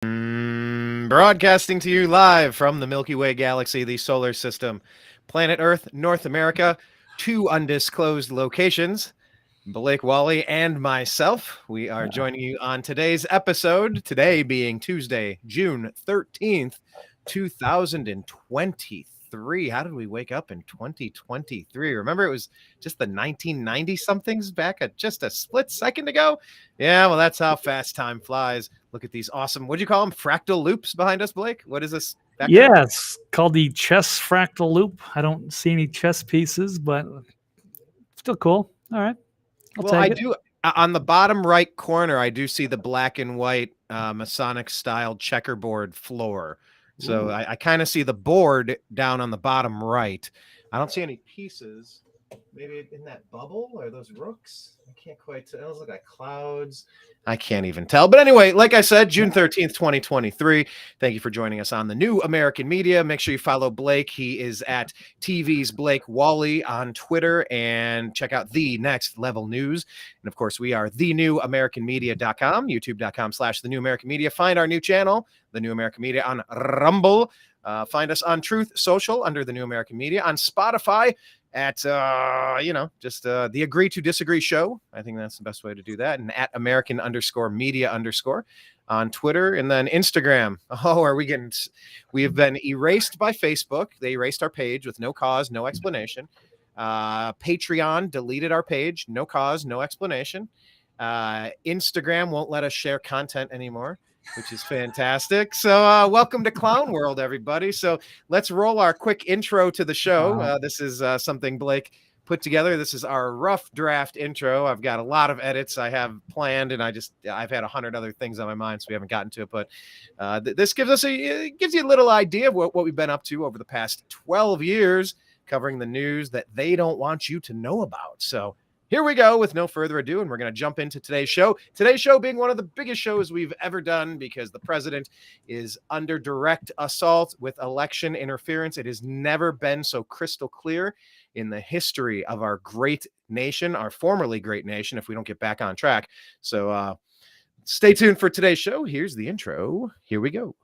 Broadcasting to you live from the Milky Way galaxy, the solar system, planet Earth, North America, two undisclosed locations, Blake, Walley, and myself. We are joining you on today's episode, today being Tuesday, June 13th, 2023. How did we wake up in 2023? Remember, it was just the 1990 somethings back at just a split second ago? Yeah, well, that's how fast time flies. Look at these awesome, what do you call them? Fractal loops behind us, Blake? What is this? Vector? Yeah, it's called the chess fractal loop. I don't see any chess pieces, but still cool. All right. Well, I do. On the bottom right corner, I do see the black and white Masonic style checkerboard floor. So I kind of see the board down on the bottom right. I don't see any pieces. Maybe in that bubble? Are those rooks? I can't quite tell. Those look like clouds. I can't even tell. But anyway, like I said, June 13th, 2023. Thank you for joining us on the New American Media. Make sure you follow Blake. He is at TV's Blake Walley on Twitter, and check out The Next Level News. And of course, we are thenewamericanmedia.com, youtube.com/The New American Media. Find our new channel, The New American Media, on Rumble. Find us on Truth Social under The New American Media, on Spotify at just the Agree to Disagree show. I think that's the best way to do that. And at American_media_ on Twitter, and then Instagram. We have been erased by Facebook. They erased our page with no cause, no explanation. Patreon deleted our page, no cause, no explanation. Instagram won't let us share content anymore, which is fantastic. So welcome to Clown World, everybody. So let's roll our quick intro to the show. This is something Blake put together. This is our rough draft intro. I've got a lot of edits I have planned, and I've had 100 other things on my mind, so we haven't gotten to it. But this gives you a little idea of what we've been up to over the past 12 years, covering the news that they don't want you to know about. So here we go with no further ado, and we're going to jump into today's show. Today's show being one of the biggest shows we've ever done because the president is under direct assault with election interference. It has never been so crystal clear in the history of our great nation, our formerly great nation, if we don't get back on track. So stay tuned for today's show. Here's the intro. Here we go.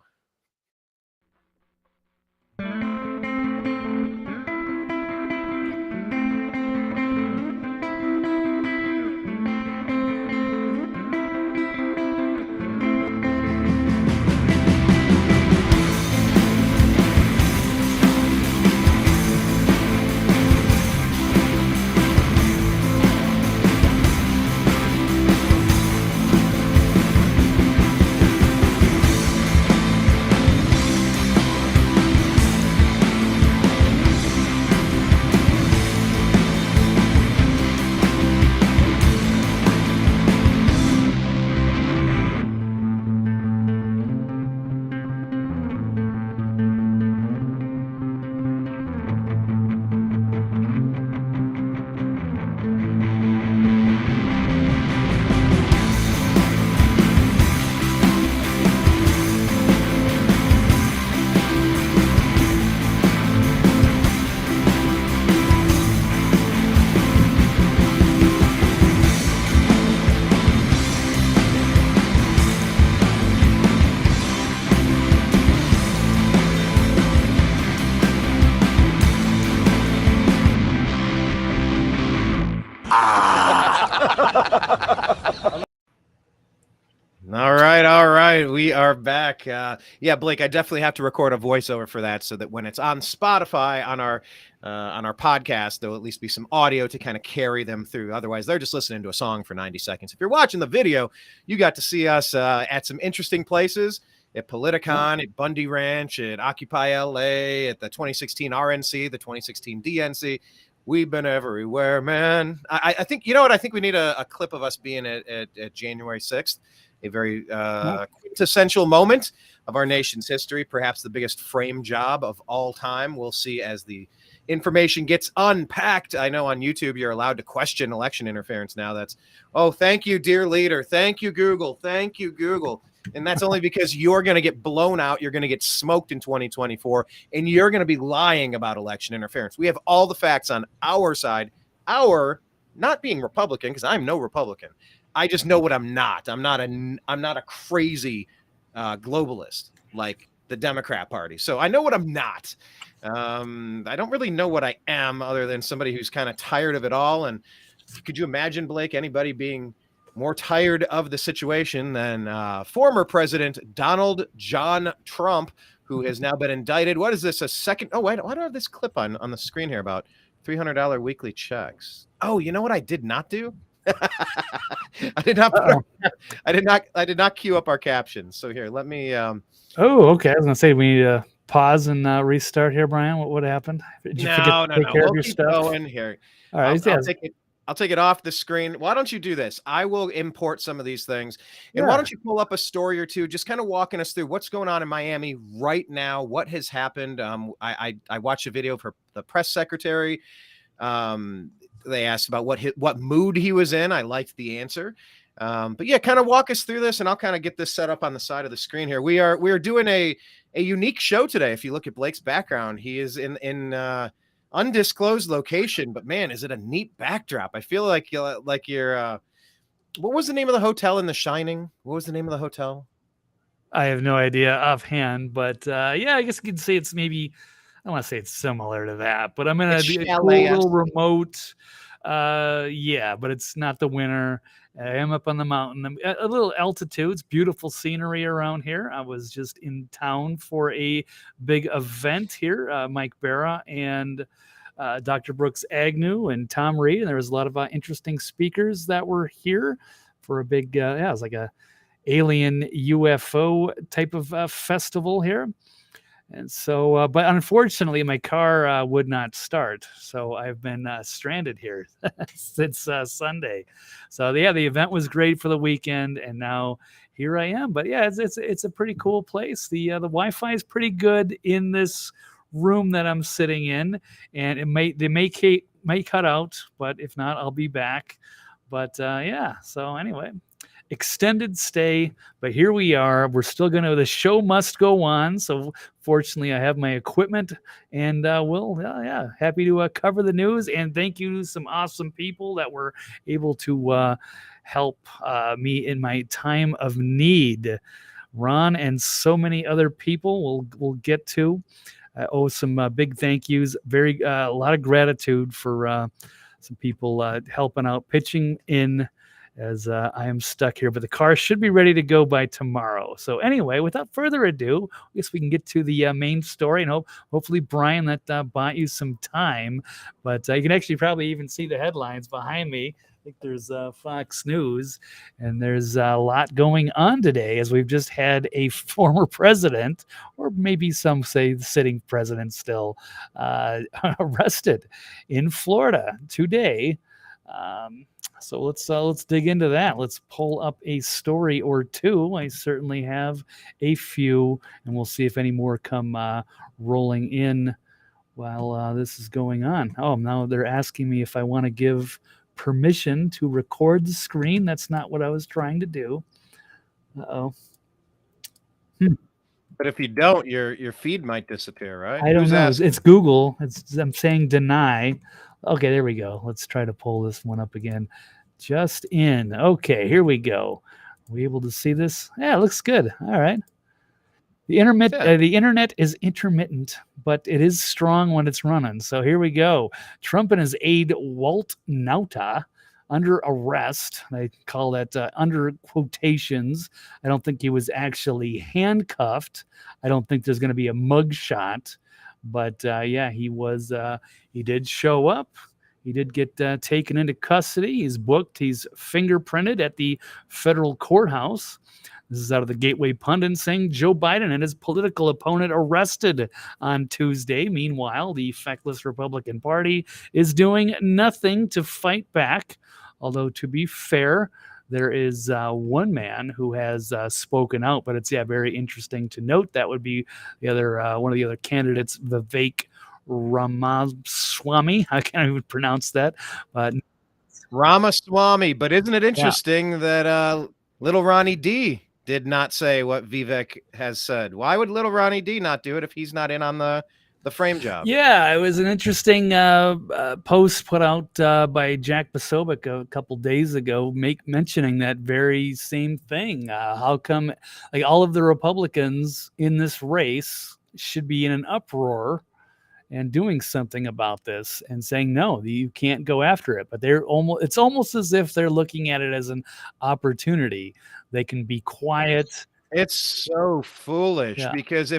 All right. We are back. Blake, I definitely have to record a voiceover for that so that when it's on Spotify on our podcast, there'll at least be some audio to kind of carry them through. Otherwise, they're just listening to a song for 90 seconds. If you're watching the video, you got to see us at some interesting places. At Politicon, at Bundy Ranch, at Occupy LA, at the 2016 RNC, the 2016 DNC. We've been everywhere, man. I think, you know what? I think we need a clip of us being at January 6th, a very quintessential moment of our nation's history, perhaps the biggest frame job of all time. We'll see as the information gets unpacked. I know on YouTube you're allowed to question election interference now. That's, oh, thank you, dear leader. Thank you, Google. Thank you, Google. And that's only because you're going to get blown out. You're going to get smoked in 2024, and you're going to be lying about election interference. We have all the facts on our side. Not being Republican, because I'm no Republican. I just know what I'm not. I'm not a crazy globalist like the Democrat Party. So I know what I'm not. I don't really know what I am other than somebody who's kind of tired of it all. And could you imagine, Blake, anybody being more tired of the situation than former President Donald John Trump, who has now been indicted? What is this, a second? Oh, why do I have this clip on the screen here about $300 weekly checks? Oh, you know what I did not do? I did not. I did not queue up our captions. So here, let me. Oh, okay. I was gonna say we need to pause and restart here, Brian. What happened? Did you forget to take care of your stuff? Going here. All right. I'll take it off the screen. Why don't you do this? I will import some of these things. And why don't you pull up a story or two, just kind of walking us through what's going on in Miami right now, what has happened. I watched a video for the press secretary. They asked about what mood he was in. I liked the answer. But yeah, kind of walk us through this, and I'll kind of get this set up on the side of the screen here. We are doing a unique show today. If you look at Blake's background, he is in undisclosed location, but man, is it a neat backdrop. I feel like you're what was the name of the hotel in The Shining? What was the name of the hotel? I have no idea offhand, but yeah, I guess you could say it's maybe, I don't want to say it's similar to that, but I'm in a cool little remote. Yeah, but it's not the winter. I am up on the mountain, a little altitude. It's beautiful scenery around here. I was just in town for a big event here. Mike Barra and Dr. Brooks Agnew and Tom Reed. And there was a lot of interesting speakers that were here for a big, it was like a alien UFO type of festival here. And so, but unfortunately, my car would not start. So I've been stranded here since Sunday. So yeah, the event was great for the weekend, and now here I am. But yeah, it's a pretty cool place. The Wi-Fi is pretty good in this room that I'm sitting in, and they may cut out, but if not, I'll be back. But yeah, so anyway. Extended stay, but here we are. We're still the show must go on. So fortunately, I have my equipment, and happy to cover the news. And thank you to some awesome people that were able to help me in my time of need. Ron and so many other people we'll get to. I owe some big thank yous. A lot of gratitude for some people helping out, pitching in, as I am stuck here, but the car should be ready to go by tomorrow. So anyway, without further ado, I guess we can get to the main story, and hopefully, Brian, that bought you some time. But you can actually probably even see the headlines behind me. I think there's Fox News, and there's a lot going on today, as we've just had a former president, or maybe some say the sitting president still, arrested in Florida today. So let's dig into that. Let's pull up a story or two. I certainly have a few, and we'll see if any more come rolling in while this is going on. Oh, now they're asking me if I want to give permission to record the screen. That's not what I was trying to do. Uh-oh. But if you don't, your feed might disappear, right? I don't know. It's Google. I'm saying deny. Okay, there we go. Let's try to pull this one up again. Just in. Okay, here we go. Are we able to see this? Yeah, it looks good. All right. The internet is intermittent, but it is strong when it's running. So here we go. Trump and his aide Walt Nauta under arrest. I call that under quotations. I don't think he was actually handcuffed. I don't think there's going to be a mugshot. But yeah, he was. He did show up. He did get taken into custody. He's booked. He's fingerprinted at the federal courthouse. This is out of the Gateway Pundit, saying Joe Biden and his political opponent arrested on Tuesday. Meanwhile, the feckless Republican Party is doing nothing to fight back. Although, to be fair, there is one man who has spoken out, but it's very interesting to note. That would be the other one of the other candidates, Vivek Ramaswamy. I can't even pronounce that, but Ramaswamy. But isn't it interesting that little Ronnie D did not say what Vivek has said? Why would little Ronnie D not do it if he's not in on the the frame job. Yeah, it was an interesting post put out by Jack Posobiec a couple days ago, mentioning that very same thing. How come, like, all of the Republicans in this race should be in an uproar and doing something about this and saying no, you can't go after it. But it's almost as if they're looking at it as an opportunity. They can be quiet. It's so foolish because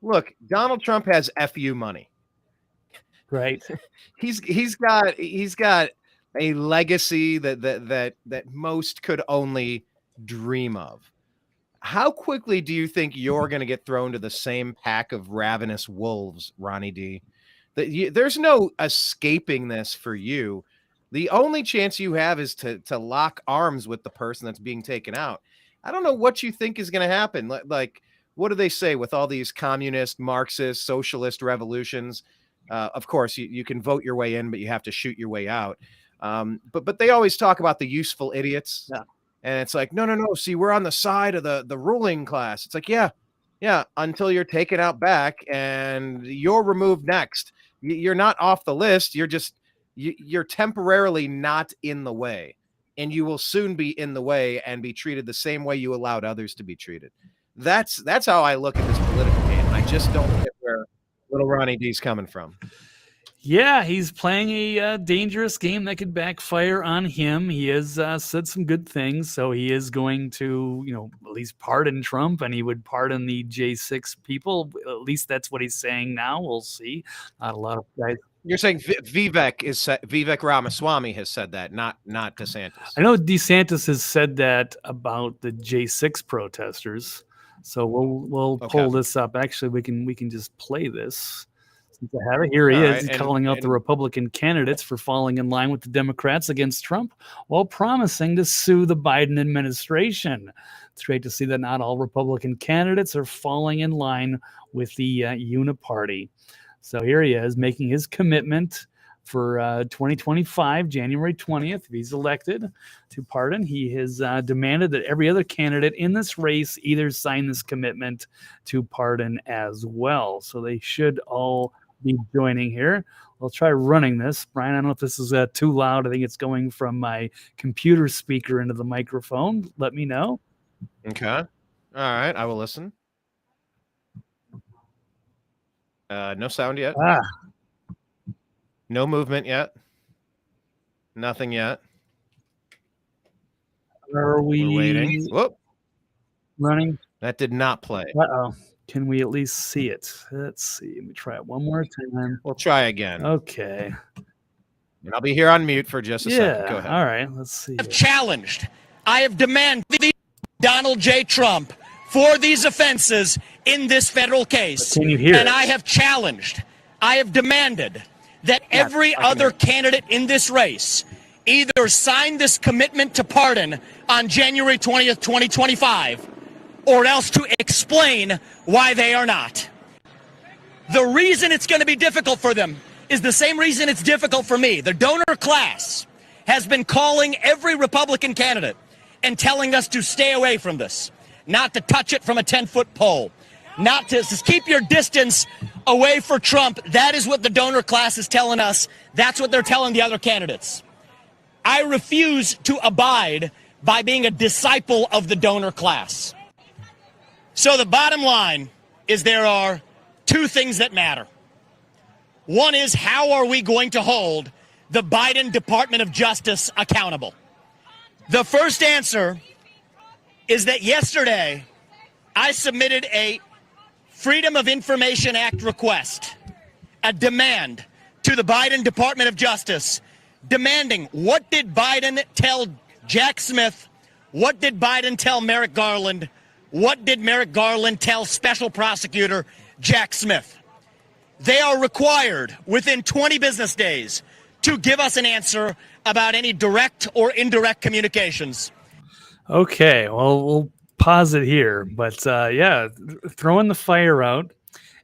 look, Donald Trump has FU money. Right. He's got a legacy that most could only dream of. How quickly do you think you're going to get thrown to the same pack of ravenous wolves, Ronnie D? There's no escaping this for you. The only chance you have is to lock arms with the person that's being taken out. I don't know what you think is going to happen. Like, what do they say with all these communist, Marxist, socialist revolutions? Of course, you can vote your way in, but you have to shoot your way out. But they always talk about the useful idiots. Yeah. And it's like, no. See, we're on the side of the ruling class. It's like, yeah, until you're taken out back and you're removed next. You're not off the list. You're temporarily not in the way, and you will soon be in the way and be treated the same way you allowed others to be treated. That's how I look at this political game. I just don't get where little Ronnie D's coming from. Yeah, he's playing a dangerous game that could backfire on him. He has said some good things, so he is going to, at least pardon Trump, and he would pardon the J6 people. At least that's what he's saying now. We'll see. Not a lot of guys. You're saying Vivek Ramaswamy has said that, not DeSantis. I know DeSantis has said that about the J6 protesters. So we'll pull this up. Actually, we can just play this. I have it. Here he is. He's calling out the Republican candidates for falling in line with the Democrats against Trump while promising to sue the Biden administration. It's great to see that not all Republican candidates are falling in line with the uniparty. So here he is making his commitment for 2025, January 20th, if he's elected, to pardon. He has demanded that every other candidate in this race either sign this commitment to pardon as well. So they should all be joining here. I'll try running this. Brian, I don't know if this is too loud. I think it's going from my computer speaker into the microphone. Let me know. Okay. All right. I will listen. No sound yet. No movement yet. Nothing yet. Are we waiting? Whoop. Running? That did not play. Uh-oh. Can we at least see it? Let's see. Let me try it one more time. We'll try again. Okay. And I'll be here on mute for just a second. Go ahead. All right. Let's see. I have challenged. I have demanded Donald J. Trump for these offenses in this federal case. Can you hear and I have challenged. I have demanded that every other candidate in this race either sign this commitment to pardon on January 20th, 2025, or else to explain why they are not. The reason it's going to be difficult for them is the same reason it's difficult for me. The donor class has been calling every Republican candidate and telling us to stay away from this, not to touch it from a 10-foot pole, not to just keep your distance away for Trump. That is what the donor class is telling us. That's what they're telling the other candidates. I refuse to abide by being a disciple of the donor class. So the bottom line is there are two things that matter. One is, how are we going to hold the Biden Department of Justice accountable? The first answer is that yesterday I submitted a Freedom of Information Act request, a demand to the Biden Department of Justice, demanding, what did Biden tell Jack Smith? What did Biden tell Merrick Garland? What did Merrick Garland tell Special Prosecutor Jack Smith? They are required within 20 business days to give us an answer about any direct or indirect communications. Okay, well, we'll pause it here. But throwing the fire out.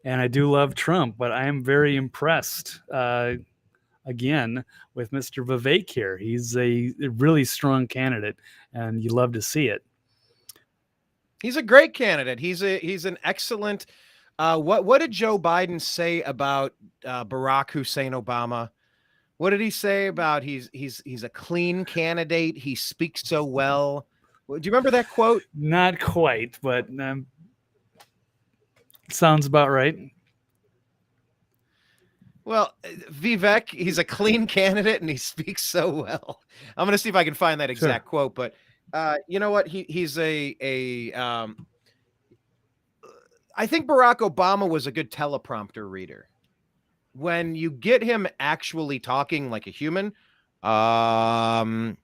And I do love Trump, but I am very impressed, again, with Mr. Vivek here. He's a really strong candidate, and you love to see it. He's a great candidate. He's an excellent What did Joe Biden say about Barack Hussein Obama? What did he say about he's a clean candidate? He speaks so well. Do you remember that quote? Not quite, but sounds about right. Well, Vivek, he's a clean candidate and he speaks so well. I'm going to see if I can find that exact quote, but you know what? He's I think Barack Obama was a good teleprompter reader. When you get him actually talking like a human, now,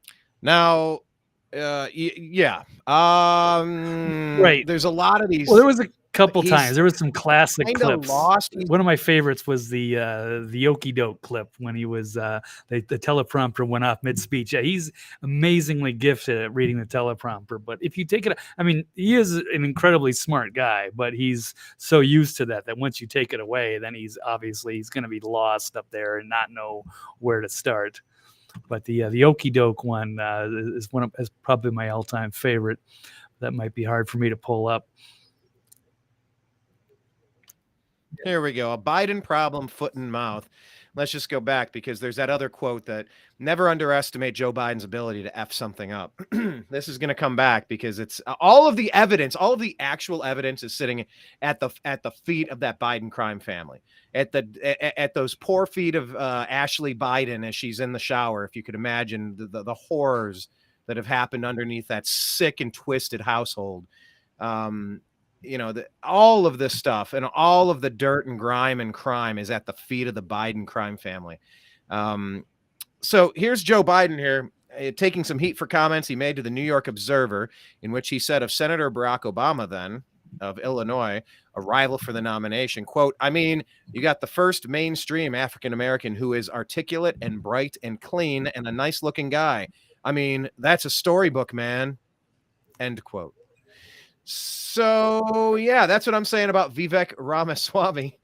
yeah, right. There's a lot of these. Well, there was a couple times. There was some classic clips. Lost. One of my favorites was the Okie Doke clip when he was the teleprompter went off mid speech. Yeah, he's amazingly gifted at reading the teleprompter. But if you take it, I mean, he is an incredibly smart guy, but he's so used to that once you take it away, then he's going to be lost up there and not know where to start. But the Okie Doke one is probably my all-time favorite. That might be hard for me to pull up. Here we go. A Biden problem, foot and mouth. Let's just go back because there's that other quote that never underestimate Joe Biden's ability to F something up. This is going to come back because it's all of the evidence, all of the actual evidence is sitting at the feet of that Biden crime family, at those poor feet of Ashley Biden as she's in the shower. If you could imagine the horrors that have happened underneath that sick and twisted household. You know, all of this stuff and all of the dirt and grime and crime is at the feet of the Biden crime family. So here's Joe Biden here taking some heat for comments he made to the New York Observer, in which he said of Senator Barack Obama, then of Illinois, a rival for the nomination, quote, I mean, you got the first mainstream African-American who is articulate and bright and clean and a nice looking guy. I mean, that's a storybook, man. End quote. So, yeah, that's what I'm saying about Vivek Ramaswamy.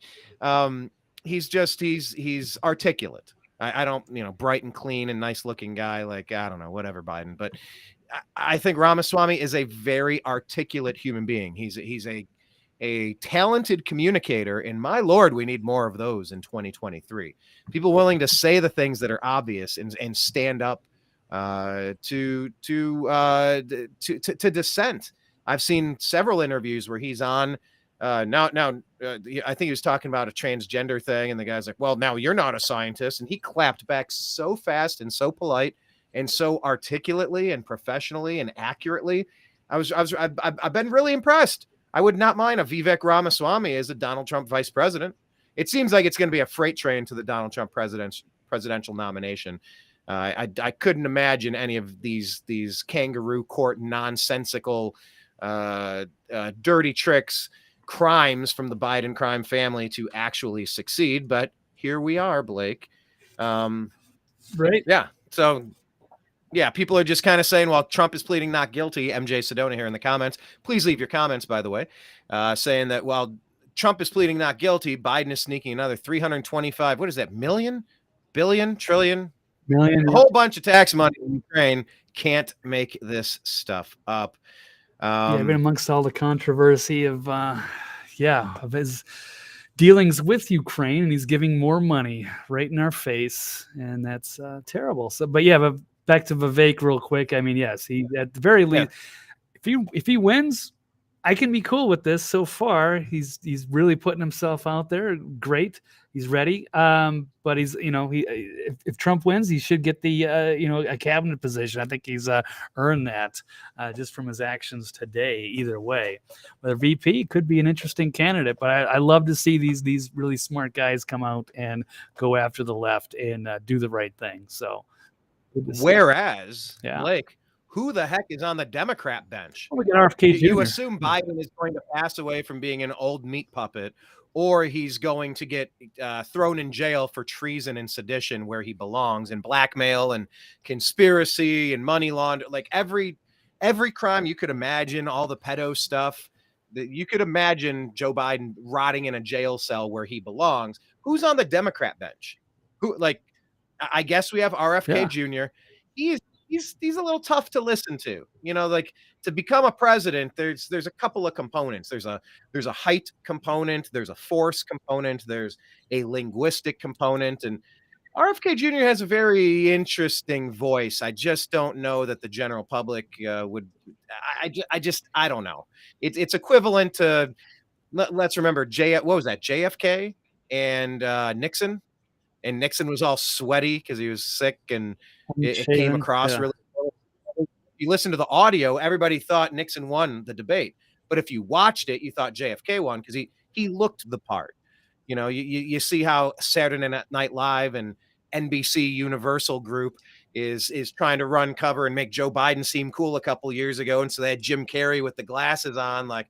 He's articulate. I don't, bright and clean and nice looking guy. Like, I don't know, whatever, Biden. But I think Ramaswamy is a very articulate human being. He's a talented communicator. And my Lord, we need more of those in 2023. People willing to say the things that are obvious and stand up to dissent. I've seen several interviews where he's on I think he was talking about a transgender thing, and the guy's like, well, now you're not a scientist. And he clapped back so fast and so polite and so articulately and professionally and accurately. I've been really impressed. I would not mind a Vivek Ramaswamy as a Donald Trump vice president. It seems like it's going to be a freight train to the Donald Trump presidential nomination. I couldn't imagine any of these kangaroo court nonsensical dirty tricks, crimes from the Biden crime family to actually succeed. But here we are, Blake. Right. Yeah. So, yeah, people are just kind of saying, well, Trump is pleading not guilty. MJ Sedona here in the comments. Please leave your comments, by the way, saying that while Trump is pleading not guilty, Biden is sneaking another 325. What is that? Million, billion, trillion? Million. A whole bunch of tax money in Ukraine. Can't make this stuff up. Even amongst all the controversy of his dealings with Ukraine, and he's giving more money right in our face, and that's terrible. So, but back to Vivek real quick. I mean, yes, he at the very least, if he wins, I can be cool with this. So far, he's really putting himself out there. Great, he's ready. But he's if Trump wins, he should get the a cabinet position. I think he's earned that just from his actions today. Either way, but a VP could be an interesting candidate. But I love to see these really smart guys come out and go after the left and do the right thing. So, whereas Blake, who the heck is on the Democrat bench? Well, we got RFK Jr. You assume Biden is going to pass away from being an old meat puppet, or he's going to get thrown in jail for treason and sedition where he belongs, and blackmail and conspiracy and money laundering, like every crime you could imagine, all the pedo stuff that you could imagine Joe Biden rotting in a jail cell where he belongs. Who's on the Democrat bench? Who, like, I guess we have RFK Jr. He's he's a little tough to listen to. Like to become a president, there's a couple of components. There's a height component, there's a force component, there's a linguistic component, and RFK Jr. has a very interesting voice. I just don't know that the general public would. I don't know. It's equivalent to. Let's remember what was that? JFK and Nixon, and Nixon was all sweaty because he was sick, and it came across really. If you listen to the audio, everybody thought Nixon won the debate, but if you watched it, you thought JFK won because he looked the part. You see how Saturday Night Live and NBC Universal Group is trying to run cover and make Joe Biden seem cool a couple years ago, and so they had Jim Carrey with the glasses on, like,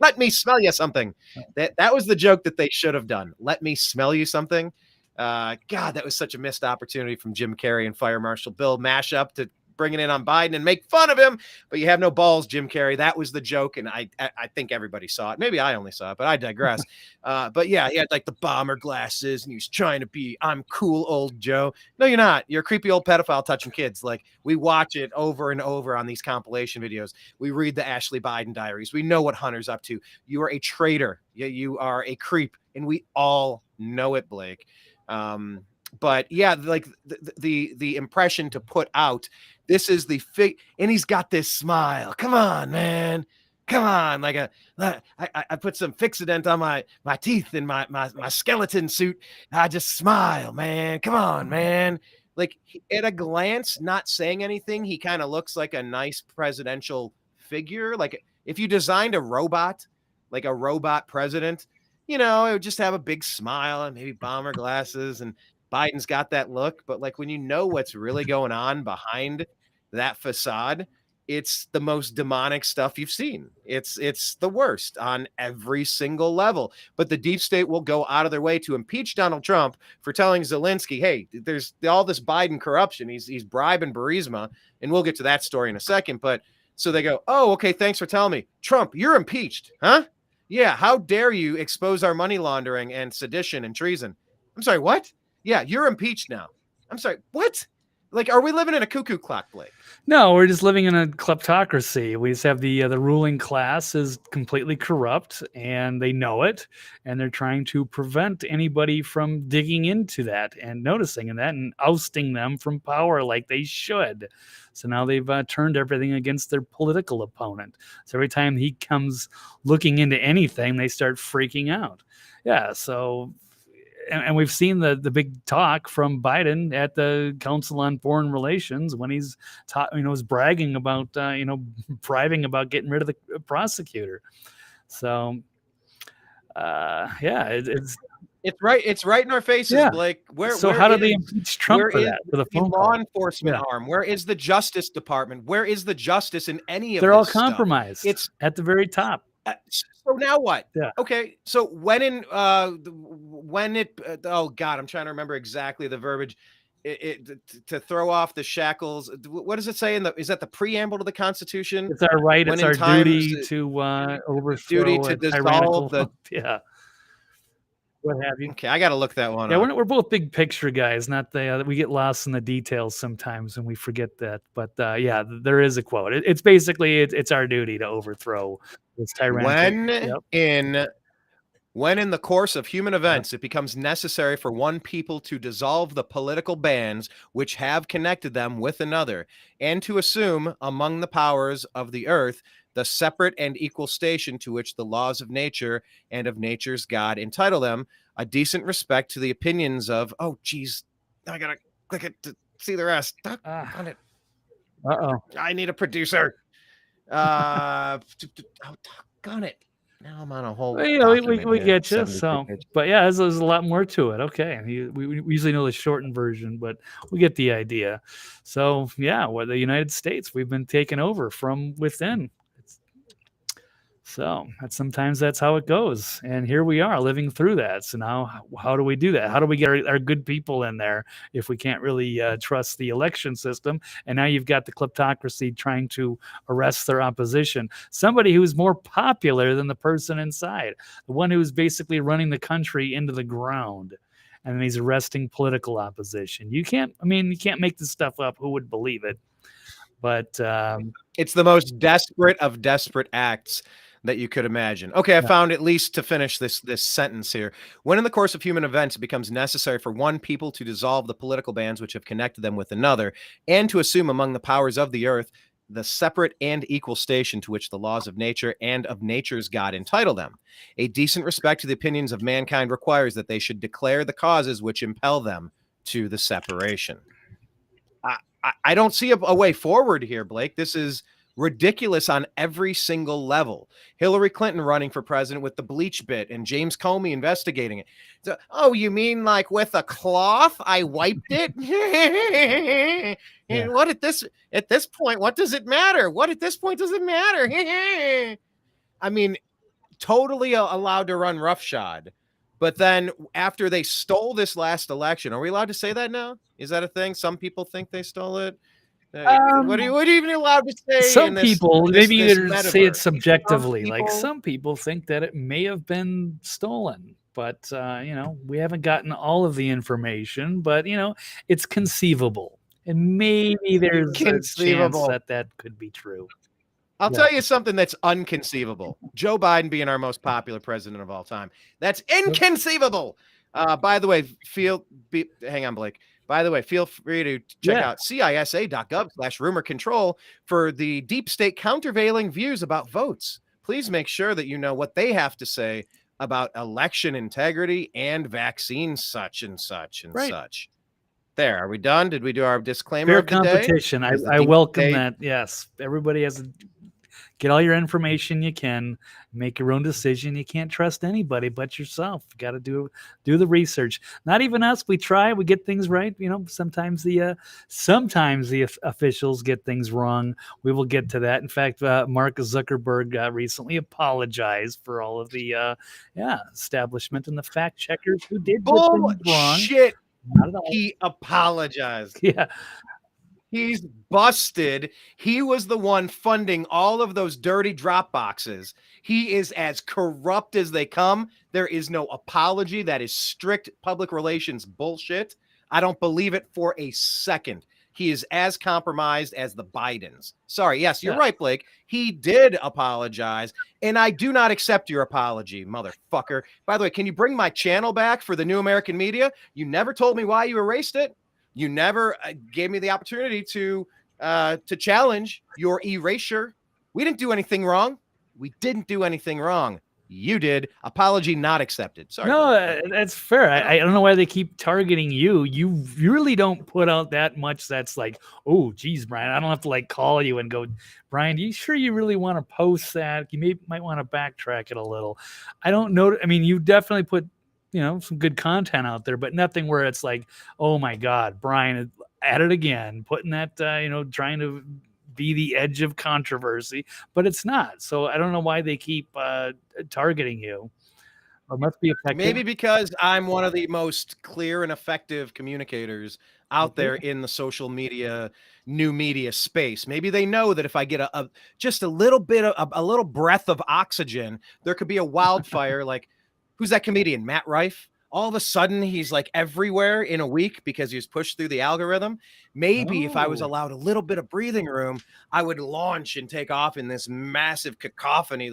let me smell you something. That was the joke that they should have done. Let me smell you something. God, that was such a missed opportunity from Jim Carrey and Fire Marshal Bill mashup to bring it in on Biden and make fun of him, but you have no balls, Jim Carrey. That was the joke, and I think everybody saw it. Maybe I only saw it, but I digress. But yeah, he had like the bomber glasses, and he was trying to be, I'm cool, old Joe. No, you're not. You're a creepy old pedophile touching kids. Like, we watch it over and over on these compilation videos. We read the Ashley Biden diaries. We know what Hunter's up to. You are a traitor. You are a creep, and we all know it, Blake. But yeah, like the impression to put out, this is the and he's got this smile. Come on, man. Come on. Like I put some Fixodent on my teeth in my skeleton suit. I just smile, man. Come on, man. Like, at a glance, not saying anything, he kind of looks like a nice presidential figure. Like, if you designed a robot, like a robot president, it would just have a big smile and maybe bomber glasses, and Biden's got that look. But like, when you know what's really going on behind that facade, it's the most demonic stuff you've seen. It's the worst on every single level. But the deep state will go out of their way to impeach Donald Trump for telling Zelensky, hey, there's all this Biden corruption. He's bribing Burisma, and we'll get to that story in a second. But so they go, oh, okay, thanks for telling me. Trump, you're impeached, huh? Yeah, how dare you expose our money laundering and sedition and treason? I'm sorry, what? Yeah, you're impeached now. I'm sorry, what? Like, are we living in a cuckoo clock, Blake? No, we're just living in a kleptocracy. We just have the ruling class is completely corrupt, and they know it, and they're trying to prevent anybody from digging into that and noticing that and ousting them from power like they should. So now they've turned everything against their political opponent. So every time he comes looking into anything, they start freaking out. Yeah, so... And we've seen the big talk from Biden at the Council on Foreign Relations when he's was bragging about bribing about getting rid of the prosecutor. So it's right in our faces, Blake. Where how do they impeach Trump for that? For the phone law call? Enforcement arm? Where is the Justice Department? Where is the justice in any of They're this all stuff? compromised. It's at the very top. So now what? Yeah. Okay. So when oh God, I'm trying to remember exactly the verbiage. To throw off the shackles. What does it say is that the preamble to the Constitution? It's our right. It's our duty to overthrow. Duty to dissolve the. Yeah. What have you? Okay, I got to look that one. Yeah, up. we're both big picture guys. Not we get lost in the details sometimes and we forget that. But yeah, there is a quote. It's basically it's our duty to overthrow this tyrannical. When in the course of human events it becomes necessary for one people to dissolve the political bands which have connected them with another, and to assume among the powers of the earth the separate and equal station to which the laws of nature and of nature's God entitle them, a decent respect to the opinions of, oh, geez, I gotta click it to see the rest. On it. I need a producer. Oh, doggone it. Now I'm on a whole. We get you. So, but yeah, there's a lot more to it. Okay, we usually know the shortened version, but we get the idea. So yeah, the United States, we've been taken over from within. So sometimes that's how it goes. And here we are living through that. So now how do we do that? How do we get our good people in there if we can't really trust the election system? And now you've got the kleptocracy trying to arrest their opposition. Somebody who's more popular than the person inside, the one who's basically running the country into the ground. and he's arresting political opposition. You can't make this stuff up. Who would believe it? But it's the most desperate of desperate acts that you could imagine. Okay, I found at least to finish this sentence here. When in the course of human events it becomes necessary for one people to dissolve the political bands which have connected them with another, and to assume among the powers of the earth the separate and equal station to which the laws of nature and of nature's God entitle them. A decent respect to the opinions of mankind requires that they should declare the causes which impel them to the separation. I don't see a way forward here, Blake. This is ridiculous on every single level. Hillary Clinton running for president with the bleach bit and James Comey investigating it. So, oh, you mean like with a cloth? I wiped it? And what at this point, what does it matter? What at this point does it matter? I mean, totally allowed to run roughshod. But then after they stole this last election, are we allowed to say that now? Is that a thing? Some people think they stole it. What are you even allowed to say? Some people, maybe you say it subjectively. Some like some people think that it may have been stolen, but we haven't gotten all of the information. But it's conceivable, and maybe there's a chance that could be true. I'll tell you something that's unconceivable. Joe Biden being our most popular president of all time. That's inconceivable. By the way, hang on, Blake. By the way, feel free to check out cisa.gov/rumor control for the deep state countervailing views about votes. Please make sure that you know what they have to say about election integrity and vaccine such and such and such. There, are we done? Did we do our disclaimer? Fair competition. I welcome that. Yes, everybody has to get all your information you can, make your own decision. You can't trust anybody but yourself. You got to do the research. Not even us. We try. We get things right. Sometimes the officials get things wrong. We will get to that. In fact, Mark Zuckerberg recently apologized for all of the establishment and the fact checkers who did get things wrong. Shit. He apologized. Yeah. He's busted. He was the one funding all of those dirty drop boxes. He is as corrupt as they come. There is no apology. That is strict public relations bullshit. I don't believe it for a second. He is as compromised as the Bidens. Sorry. Yes, you're right, Blake. He did apologize, and I do not accept your apology, motherfucker. By the way, can you bring my channel back for the New American Media? You never told me why you erased it. You never gave me the opportunity to challenge your erasure. We didn't do anything wrong. We didn't do anything wrong. You did. Apology not accepted. Sorry. No, that's fair. I don't know why they keep targeting you. You really don't put out that much that's like, oh, geez, Brian, I don't have to like call you and go, Brian, you sure you really want to post that? You might want to backtrack it a little. I don't know. I mean, you definitely put some good content out there, but nothing where it's like, oh my God, Brian at it again, putting that, trying to be the edge of controversy, but it's not. So I don't know why they keep targeting you. It must be effective. Maybe because I'm one of the most clear and effective communicators out there in the social media, new media space. Maybe they know that if I get just a little bit of a little breath of oxygen, there could be a wildfire. Like, who's that comedian? Matt Rife. All of a sudden, he's like everywhere in a week because he was pushed through the algorithm. Maybe if I was allowed a little bit of breathing room, I would launch and take off in this massive cacophony,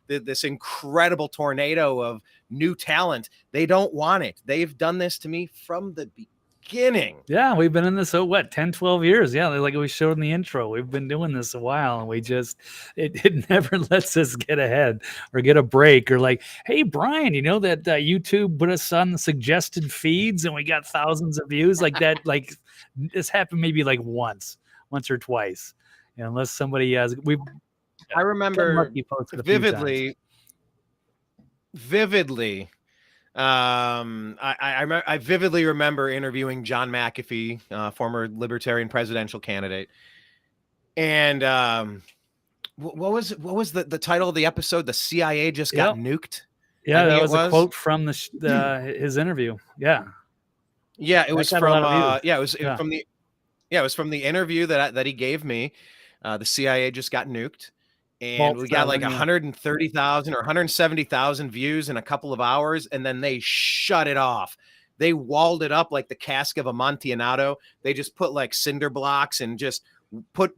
this incredible tornado of new talent. They don't want it. They've done this to me from the beginning. Yeah, we've been in this, 10, 12 years. Yeah, like we showed in the intro. We've been doing this a while, and we just, it never lets us get ahead or get a break or like, hey, Brian, you know that YouTube put us on the suggested feeds and we got thousands of views like that. Like this happened maybe like once or twice. Unless somebody has, I remember vividly. I vividly remember interviewing John McAfee, former Libertarian presidential candidate, and what was the title of the episode? The CIA just got nuked. Yeah, that was a quote from his interview. Yeah, it was from it was from the interview that he gave me. The CIA just got nuked. And we got like 130,000 or 170,000 views in a couple of hours, and then they shut it off They walled it up like the cask of Amontillado. They just put like cinder blocks and just put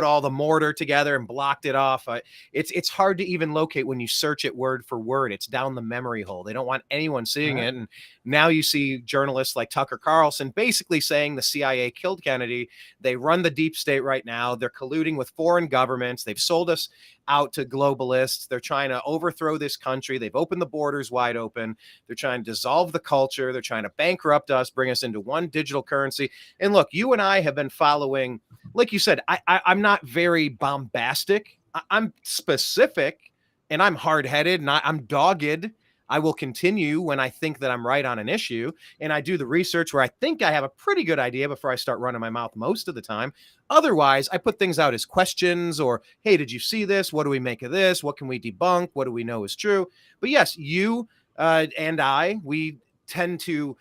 all the mortar together and blocked it off. It's hard to even locate when you search it word for word. It's down the memory hole. They don't want anyone seeing it. And now you see journalists like Tucker Carlson basically saying the CIA killed Kennedy. They run the deep state right now. They're colluding with foreign governments. They've sold us out to globalists. They're trying to overthrow this country. They've opened the borders wide open. They're trying to dissolve the culture. They're trying to bankrupt us, bring us into one digital currency. And look, you and I have been following, like you said, I'm not very bombastic. I'm specific and I'm hard-headed and I'm dogged. I will continue when I think that I'm right on an issue. And I do the research where I think I have a pretty good idea before I start running my mouth most of the time. Otherwise, I put things out as questions or, hey, did you see this? What do we make of this? What can we debunk? What do we know is true? But yes, you and I, we tend to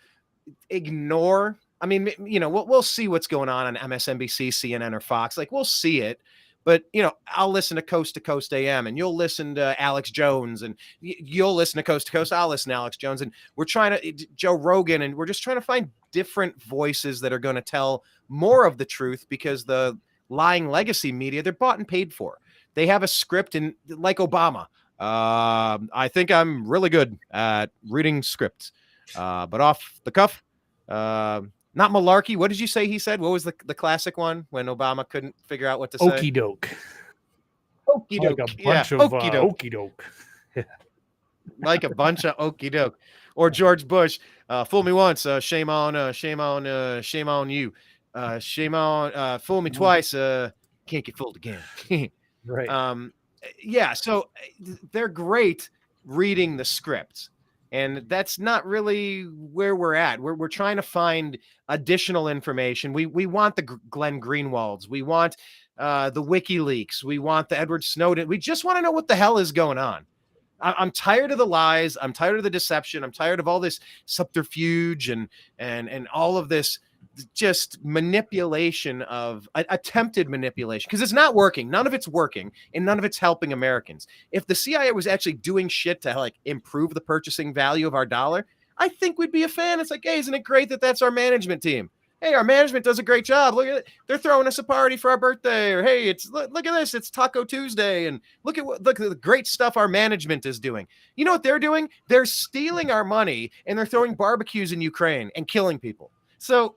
ignore. I mean, you know, we'll see what's going on MSNBC, CNN, or Fox. Like, we'll see it. But, you know, I'll listen to Coast AM and you'll listen to Alex Jones and you'll listen to Coast. I'll listen to Alex Jones. And we're trying to Joe Rogan, and we're just trying to find different voices that are going to tell more of the truth, because the lying legacy media, they're bought and paid for. They have a script, and like Obama, I think I'm really good at reading scripts, but off the cuff, not malarkey. What did you say he said? What was the classic one when Obama couldn't figure out what to say? Okey doke. Okey doke. Like a bunch of okey doke. Like a bunch of okey doke. Or George Bush, fool me once, shame on you. Shame on, fool me twice, can't get fooled again. Right. Yeah, so they're great reading the scripts. And that's not really where we're at. We're trying to find additional information. We want the Glenn Greenwalds. We want the WikiLeaks. We want the Edward Snowden. We just want to know what the hell is going on. I'm tired of the lies. I'm tired of the deception. I'm tired of all this subterfuge and all of this just manipulation of attempted manipulation, because it's not working. None of it's working, and none of it's helping Americans. If the CIA was actually doing shit to like improve the purchasing value of our dollar, I think we'd be a fan. It's like, hey, isn't it great that that's our management team? Hey, our management does a great job. Look at it. They're throwing us a party for our birthday. Or hey, look at this. It's Taco Tuesday. And look at the great stuff our management is doing. You know what they're doing? They're stealing our money and they're throwing barbecues in Ukraine and killing people. So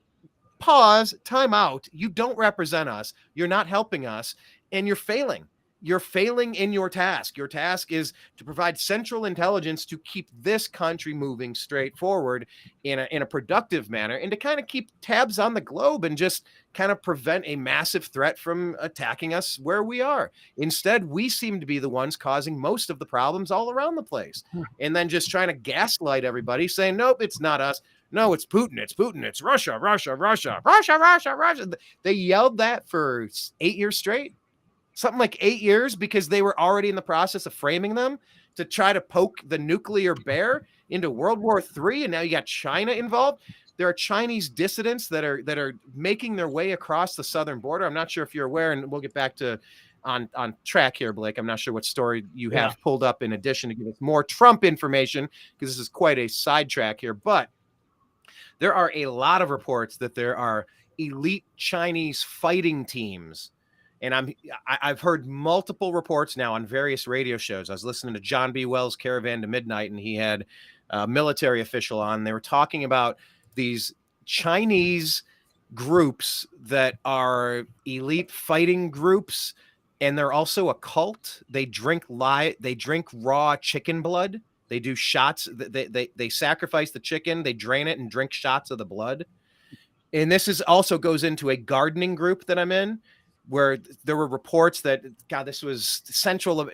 pause, time out. You don't represent us. You're not helping us, and you're failing. You're failing in your task. Your task is to provide central intelligence to keep this country moving straight forward in a productive manner, and to kind of keep tabs on the globe and just kind of prevent a massive threat from attacking us where we are. Instead, we seem to be the ones causing most of the problems all around the place, and then just trying to gaslight everybody, saying, nope, it's not us. No, it's Putin. It's Putin. It's Russia. They yelled that for 8 years straight. Something like 8 years, because they were already in the process of framing them to try to poke the nuclear bear into World War III. And now you got China involved. There are Chinese dissidents that are making their way across the southern border. I'm not sure if you're aware, and we'll get back to on track here, Blake. I'm not sure what story you have pulled up in addition to give us more Trump information, because this is quite a sidetrack here. But there are a lot of reports that there are elite Chinese fighting teams. And I've heard multiple reports now on various radio shows. I was listening to John B. Wells' Caravan to Midnight, and he had a military official on. They were talking about these Chinese groups that are elite fighting groups, and they're also a cult. They drink raw chicken blood. They do shots. They sacrifice the chicken. They drain it and drink shots of the blood. And this also goes into a gardening group that I'm in, where there were reports that, God, this was central,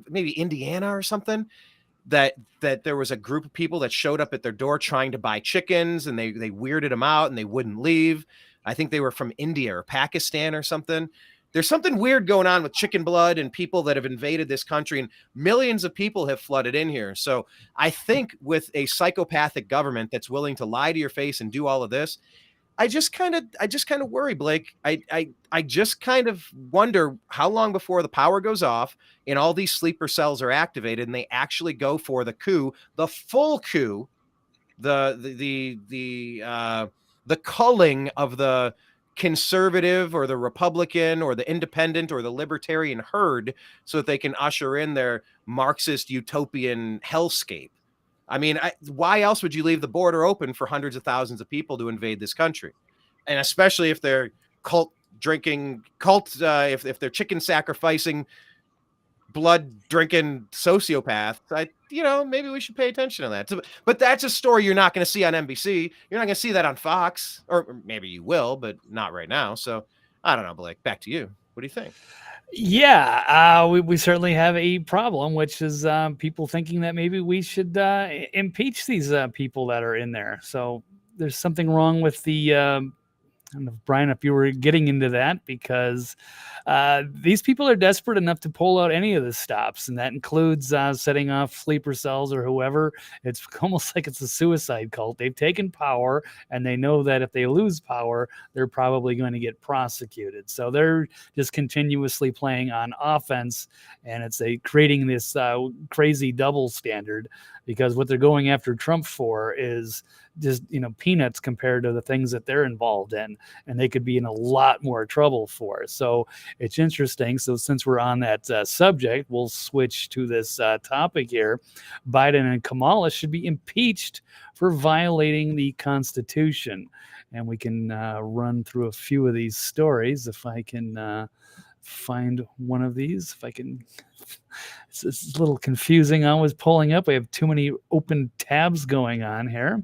maybe Indiana or something, that there was a group of people that showed up at their door trying to buy chickens, and they weirded them out and they wouldn't leave. I think they were from India or Pakistan or something. There's something weird going on with chicken blood and people that have invaded this country, and millions of people have flooded in here. So I think with a psychopathic government that's willing to lie to your face and do all of this, I just kind of worry, Blake. I just kind of wonder how long before the power goes off and all these sleeper cells are activated and they actually go for the coup, the full coup, the culling of the conservative or the Republican or the independent or the libertarian herd so that they can usher in their Marxist utopian hellscape. I mean, why else would you leave the border open for hundreds of thousands of people to invade this country? And especially if they're if they're chicken sacrificing, blood drinking sociopaths, maybe we should pay attention to that. But that's a story you're not going to see on NBC. You're not going to see that on Fox, or maybe you will, but not right now. So I don't know, Blake, back to you. What do you think? Yeah, we certainly have a problem, which is people thinking that maybe we should impeach these people that are in there. So there's something wrong with the I don't know, Brian, if you were getting into that, because these people are desperate enough to pull out any of the stops, and that includes setting off sleeper cells or whoever. It's almost like it's a suicide cult. They've taken power, and they know that if they lose power, they're probably going to get prosecuted. So they're just continuously playing on offense, and it's creating this crazy double standard, because what they're going after Trump for is just, peanuts compared to the things that they're involved in, and they could be in a lot more trouble for. So it's interesting. So since we're on that subject, we'll switch to this topic here. Biden and Kamala should be impeached for violating the Constitution. And we can run through a few of these stories if I can find one of these. If I can, it's a little confusing. I was pulling up. We have too many open tabs going on here.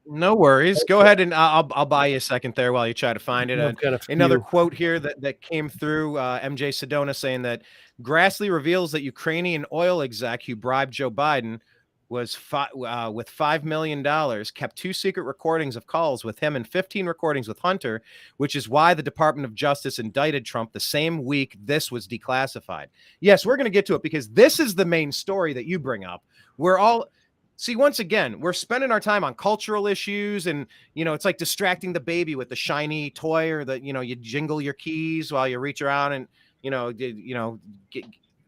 No worries. Go ahead, and I'll buy you a second there while you try to find it. Another quote here that came through, MJ Sedona, saying that Grassley reveals that Ukrainian oil exec who bribed Joe Biden was with $5 million, kept 2 secret recordings of calls with him and 15 recordings with Hunter, which is why the Department of Justice indicted Trump the same week this was declassified. Yes, we're going to get to it, because this is the main story that you bring up. See, once again, we're spending our time on cultural issues, and, it's like distracting the baby with the shiny toy, or you jingle your keys while you reach around and,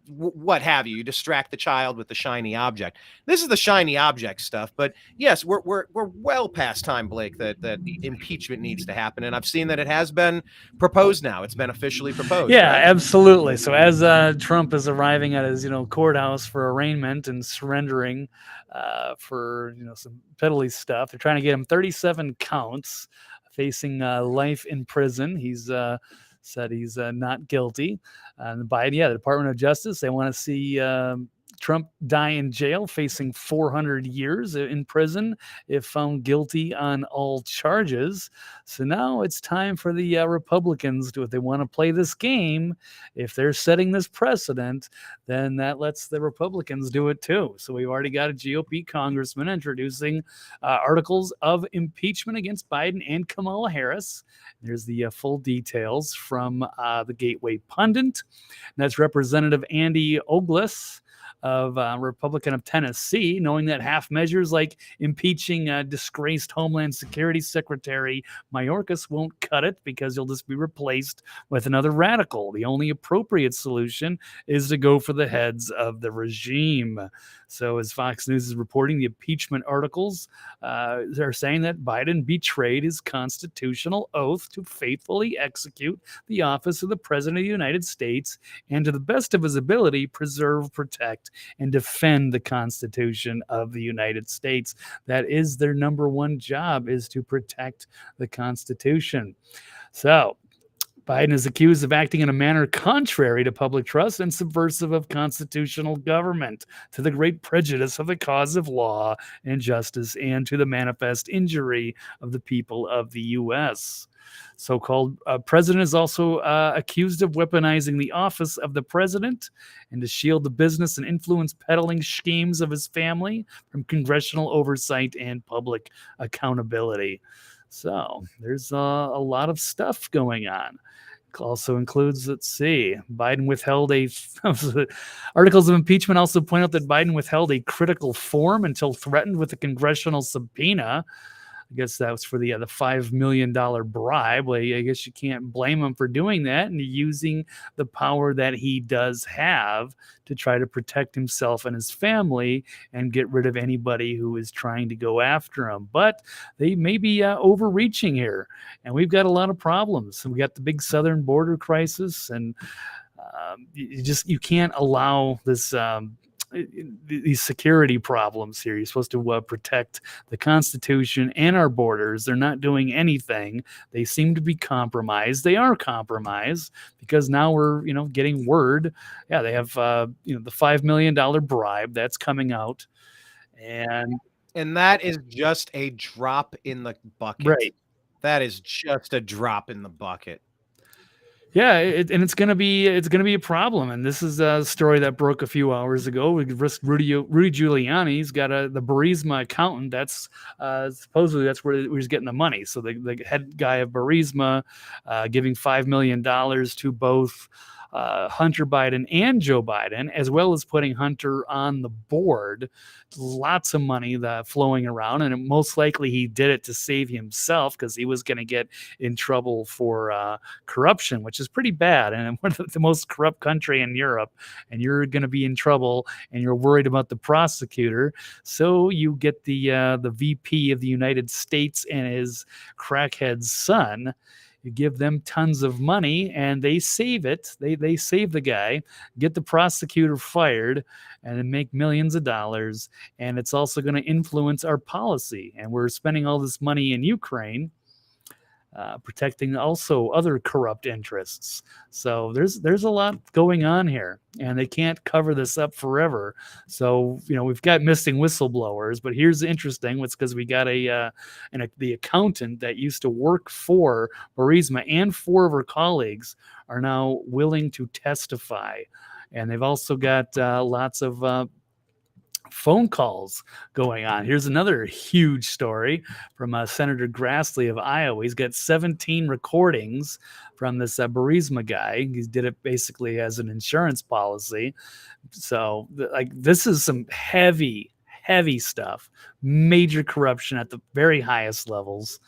what have you. You distract the child with the shiny object. This is the shiny object stuff. But yes, we're well past time, Blake, that the impeachment needs to happen. And I've seen that it has been proposed now. It's been officially proposed. Yeah, right? Absolutely. So as Trump is arriving at his courthouse for arraignment and surrendering for some piddly stuff, they're trying to get him 37 counts, facing life in prison. He's said he's not guilty. And Biden, the Department of Justice, they want to see Trump die in jail, facing 400 years in prison if found guilty on all charges. So now it's time for the Republicans to, if they want to play this game, if they're setting this precedent, then that lets the Republicans do it too. So we've already got a GOP congressman introducing articles of impeachment against Biden and Kamala Harris. There's the full details from the Gateway Pundit. And that's Representative Andy Ogles of Republican of Tennessee, knowing that half measures like impeaching disgraced Homeland Security Secretary Mayorkas won't cut it, because he'll just be replaced with another radical. The only appropriate solution is to go for the heads of the regime. So as Fox News is reporting, the impeachment articles, they're saying that Biden betrayed his constitutional oath to faithfully execute the office of the President of the United States and, to the best of his ability, preserve, protect, and defend the Constitution of the United States. That is their number one job, is to protect the Constitution. So Biden is accused of acting in a manner contrary to public trust and subversive of constitutional government, to the great prejudice of the cause of law and justice, and to the manifest injury of the people of the U.S. So-called president is also accused of weaponizing the office of the president and to shield the business and influence peddling schemes of his family from congressional oversight and public accountability. So there's a lot of stuff going on. Also includes, Biden withheld articles of impeachment also point out that Biden withheld a critical form until threatened with a congressional subpoena. I guess that was for the $5 million bribe. Well, I guess you can't blame him for doing that and using the power that he does have to try to protect himself and his family and get rid of anybody who is trying to go after him. But they may be overreaching here, and we've got a lot of problems. We got the big southern border crisis, and you can't allow this these security problems here. You're supposed to protect the Constitution and our borders. They're not doing anything. They seem to be compromised. They are compromised because now we're getting word. Yeah, they have the $5 million bribe that's coming out, and that is just a drop in the bucket. Right. That is just a drop in the bucket. Yeah, and it's gonna be a problem. And this is a story that broke a few hours ago. Rudy Giuliani's got the Burisma accountant. That's supposedly that's where he's getting the money. So the head guy of Burisma giving $5 million to both Hunter Biden and Joe Biden, as well as putting Hunter on the board. Lots of money flowing around, and most likely he did it to save himself because he was going to get in trouble for corruption, which is pretty bad. And we're the most corrupt country in Europe, and you're going to be in trouble, and you're worried about the prosecutor. So you get the VP of the United States and his crackhead son. You give them tons of money and they save it. They save the guy, get the prosecutor fired, and then make millions of dollars. And it's also going to influence our policy. And we're spending all this money in Ukraine, protecting also other corrupt interests. So there's a lot going on here, and they can't cover this up forever. So we've got missing whistleblowers, but here's interesting. It's because we got the accountant that used to work for Burisma, and 4 of her colleagues are now willing to testify, and they've also got lots of phone calls going on. Here's another huge story from Senator Grassley of Iowa. He's got 17 recordings from this Burisma guy. He did it basically as an insurance policy. So this is some heavy stuff, major corruption at the very highest levels.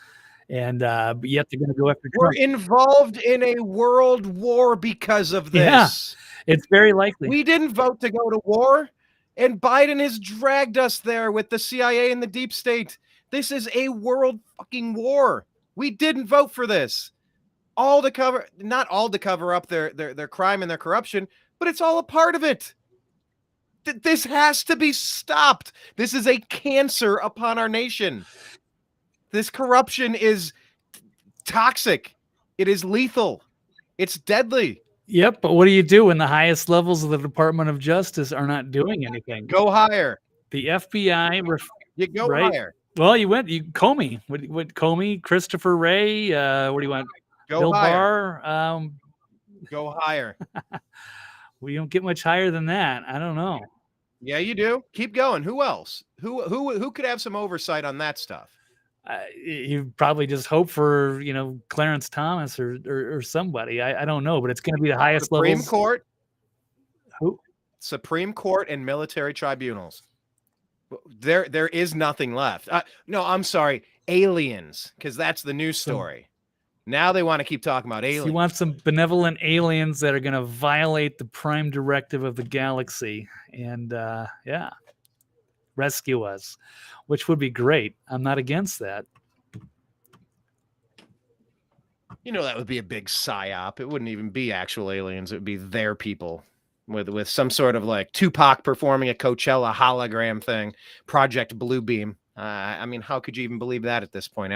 And but yet they're going to go after Trump. We're involved in a world war because of this. Yeah, it's very likely. We didn't vote to go to war. And Biden has dragged us there with the CIA and the deep state. This is a world fucking war. We didn't vote for this. Not all to cover up their crime and their corruption, but it's all a part of it. This has to be stopped. This is a cancer upon our nation. This corruption is toxic. It is lethal. It's deadly. Yep, but what do you do when the highest levels of the Department of Justice are not doing anything? Go higher. The FBI. You go right? higher. Well, Comey. What Comey, Christopher Wray, what do you want? Go Bill higher. Barr. Go higher. We don't get much higher than that. I don't know. Yeah, you do. Keep going. Who else? Who could have some oversight on that stuff? You probably just hope for Clarence Thomas or somebody. I don't know, but it's going to be the highest Supreme levels. Court. Who? Supreme Court and military tribunals. There is nothing left. No, I'm sorry, aliens, because that's the news story. Now they want to keep talking about aliens. You want some benevolent aliens that are going to violate the prime directive of the galaxy and rescue us, which would be great. I'm not against that. That would be a big psyop. It wouldn't even be actual aliens. It would be their people with some sort of like Tupac performing a Coachella hologram thing, Project Bluebeam. I mean, how could you even believe that at this point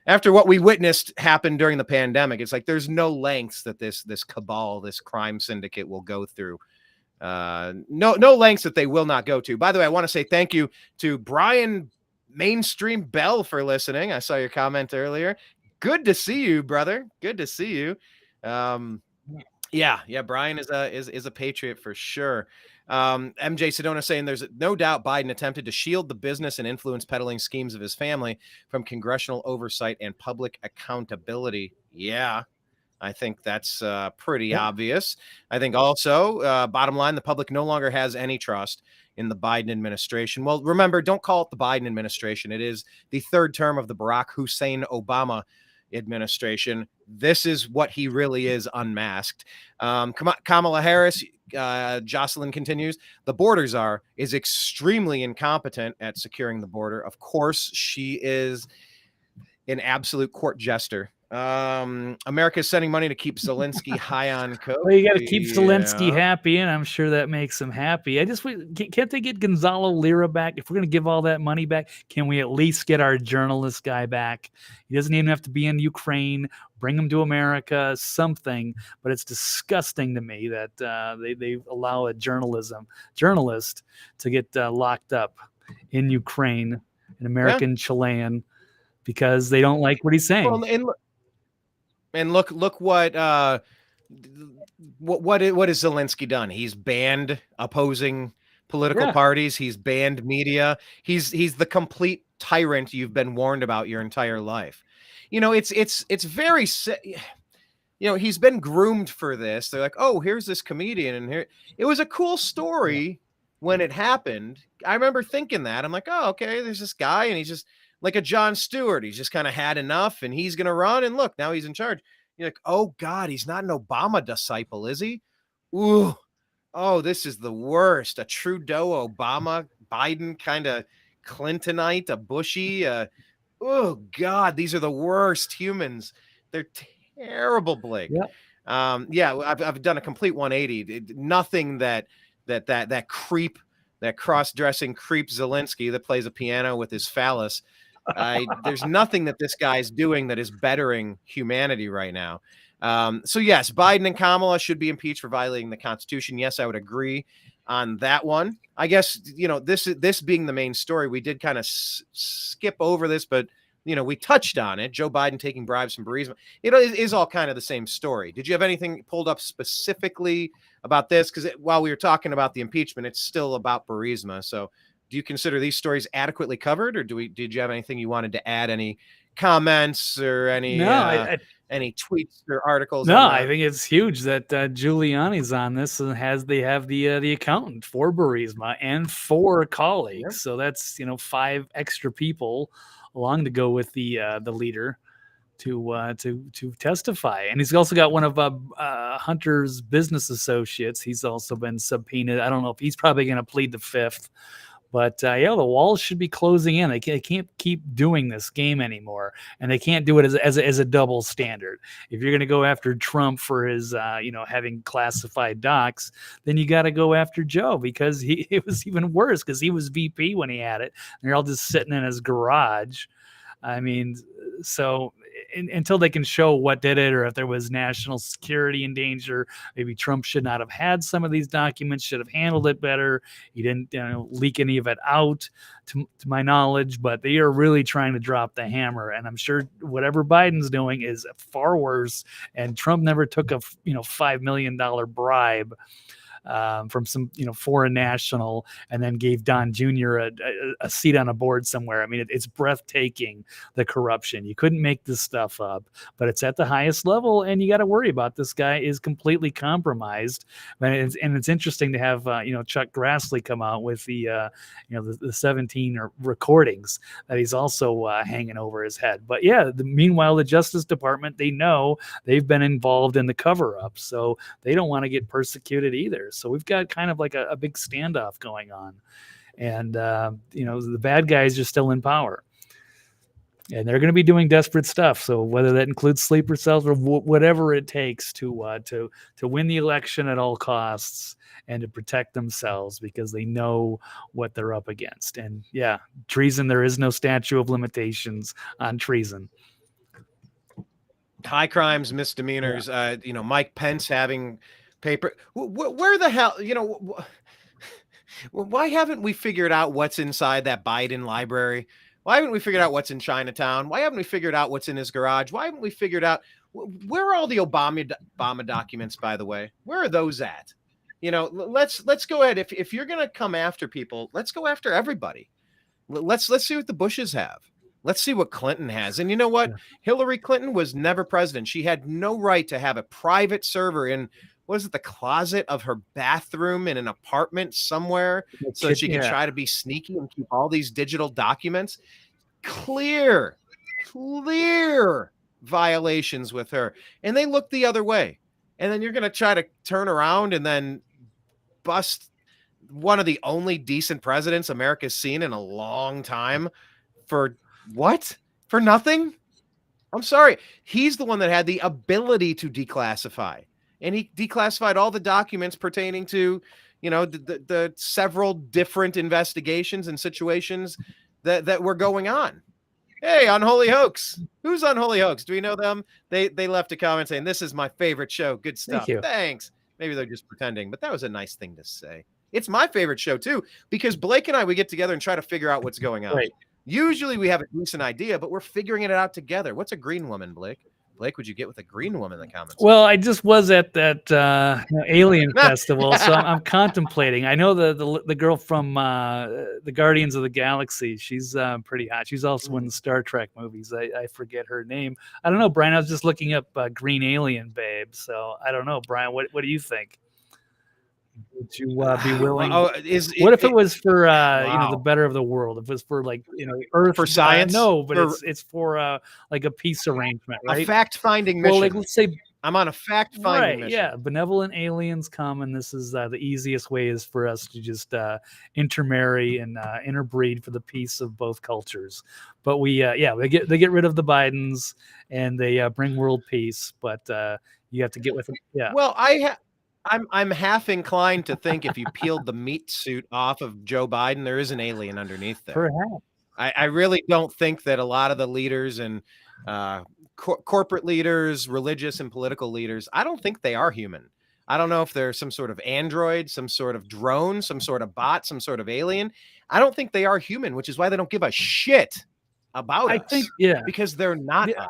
after what we witnessed happen during the pandemic? It's like there's no lengths that this cabal, this crime syndicate will go through. No lengths that they will not go to. By the way, I want to say thank you to Brian Mainstream Bell for listening. I saw your comment earlier. Good to see you, brother. Good to see you. Yeah. Brian is a patriot for sure. MJ Sedona saying there's no doubt Biden attempted to shield the business and influence peddling schemes of his family from congressional oversight and public accountability. Yeah. I think that's pretty obvious. I think also, bottom line, the public no longer has any trust in the Biden administration. Well, remember, don't call it the Biden administration. It is the third term of the Barack Hussein Obama administration. This is what he really is unmasked. Kamala Harris, Jocelyn continues, the border czar is extremely incompetent at securing the border. Of course, she is an absolute court jester. America is sending money to keep Zelensky high on coke. Well, you got to keep Zelensky happy, and I'm sure that makes him happy. Can't they get Gonzalo Lira back? If we're going to give all that money back, can we at least get our journalist guy back? He doesn't even have to be in Ukraine. Bring him to America, something. But it's disgusting to me that they allow a journalist to get locked up in Ukraine, an American Chilean, because they don't like what he's saying. Well, and look what has Zelensky done? He's banned opposing political parties. He's banned media. He's the complete tyrant you've been warned about your entire life. It's very, he's been groomed for this. They're like, oh, here's this comedian, and here it was a cool story when it happened. I remember thinking that. I'm like, oh, okay, there's this guy, and he's just like a Jon Stewart. He's just kind of had enough, and he's going to run. And look, now he's in charge. You're like, oh, God, he's not an Obama disciple, is he? Ooh, oh, this is the worst. A Trudeau, Obama, Biden kind of Clintonite, a Bushy. Oh, God, these are the worst humans. They're terrible, Blake. I've done a complete 180. Nothing that creep, that cross-dressing creep Zelensky that plays a piano with his phallus. There's nothing that this guy's doing that is bettering humanity right now. So yes, Biden and Kamala should be impeached for violating the Constitution. Yes, I would agree on that one. I guess, this being the main story, we did kind of skip over this, but we touched on it. Joe Biden taking bribes from Burisma. It is all kind of the same story. Did you have anything pulled up specifically about this? Because while we were talking about the impeachment, it's still about Burisma. So do you consider these stories adequately covered, or did you have anything you wanted to add? Any comments or any any tweets or articles? No, I think it's huge that Giuliani's on this and they have the accountant for Burisma and 4 colleagues. Yeah. So that's 5 extra people along to go with the leader to testify. And he's also got one of Hunter's business associates. He's also been subpoenaed. I don't know if he's probably going to plead the 5th. But the walls should be closing in. They can't keep doing this game anymore, and they can't do it as a double standard. If you're going to go after Trump for his having classified docs, then you got to go after Joe, because it was even worse because he was VP when he had it. And they're all just sitting in his garage. I mean, so until they can show what did it, or if there was national security in danger, maybe Trump should not have had some of these documents, should have handled it better. He didn't leak any of it out to my knowledge, but they are really trying to drop the hammer. And I'm sure whatever Biden's doing is far worse. And Trump never took a $5 million bribe from some foreign national, and then gave Don Jr. a seat on a board somewhere. I mean, it's breathtaking, the corruption. You couldn't make this stuff up, but it's at the highest level, and you got to worry about this guy is completely compromised. And it's interesting to have Chuck Grassley come out with the 17 recordings that he's also hanging over his head. But meanwhile, the Justice Department, they know they've been involved in the cover-up, so they don't want to get persecuted either. So we've got kind of like a big standoff going on, and the bad guys are still in power, and they're going to be doing desperate stuff. So whether that includes sleeper cells or whatever it takes to win the election at all costs and to protect themselves, because they know what they're up against. And treason, there is no statute of limitations on treason. High crimes, misdemeanors. Mike Pence having paper. Where the hell, why haven't we figured out what's inside that Biden library? Why haven't we figured out what's in Chinatown? Why haven't we figured out what's in his garage? Why haven't we figured out where are all the Obama documents, by the way? Where are those at? Let's go ahead. If you're going to come after people, let's go after everybody. Let's see what the Bushes have. Let's see what Clinton has. And you know what? Hillary Clinton was never president. She had no right to have a private server in, was it, the closet of her bathroom in an apartment somewhere so that she could try to be sneaky and keep all these digital documents. Clear violations with her. And they look the other way. And then you're going to try to turn around and then bust one of the only decent presidents America's seen in a long time for what? For nothing? I'm sorry. He's the one that had the ability to declassify. And he declassified all the documents pertaining to, the several different investigations and situations that were going on. Hey, Unholy Hoax. Who's Unholy Hoax? Do we know them? They left a comment saying, this is my favorite show. Good stuff. Thanks. Maybe they're just pretending, but that was a nice thing to say. It's my favorite show too, because Blake and I, we get together and try to figure out what's going on. Right. Usually we have a decent idea, but we're figuring it out together. What's a green woman, Blake? Blake, would you get with a green woman in the comments? Well, I just was at that Alien Festival, so I'm contemplating. I know the girl from the Guardians of the Galaxy. She's pretty hot. She's also in the Star Trek movies. I forget her name. I don't know, Brian. I was just looking up Green Alien Babe. So I don't know, Brian. What do you think? Would you be willing? What if it was for the better of the world? If it was for Earth for science? No, but it's for like a peace arrangement, right? A fact-finding mission. Well, like let's say I'm on a fact-finding mission. Yeah, benevolent aliens come, and this is the easiest way is for us to just intermarry and interbreed for the peace of both cultures. But they get rid of the Bidens and they bring world peace. But you have to get with them. Yeah. Well, I'm half inclined to think if you peeled the meat suit off of Joe Biden, there is an alien underneath there. Perhaps. I really don't think that a lot of the leaders and corporate leaders, religious and political leaders, I don't think they are human. I don't know if they're some sort of android, some sort of drone, some sort of bot, some sort of alien. I don't think they are human, which is why they don't give a shit about us. I think, because they're not us.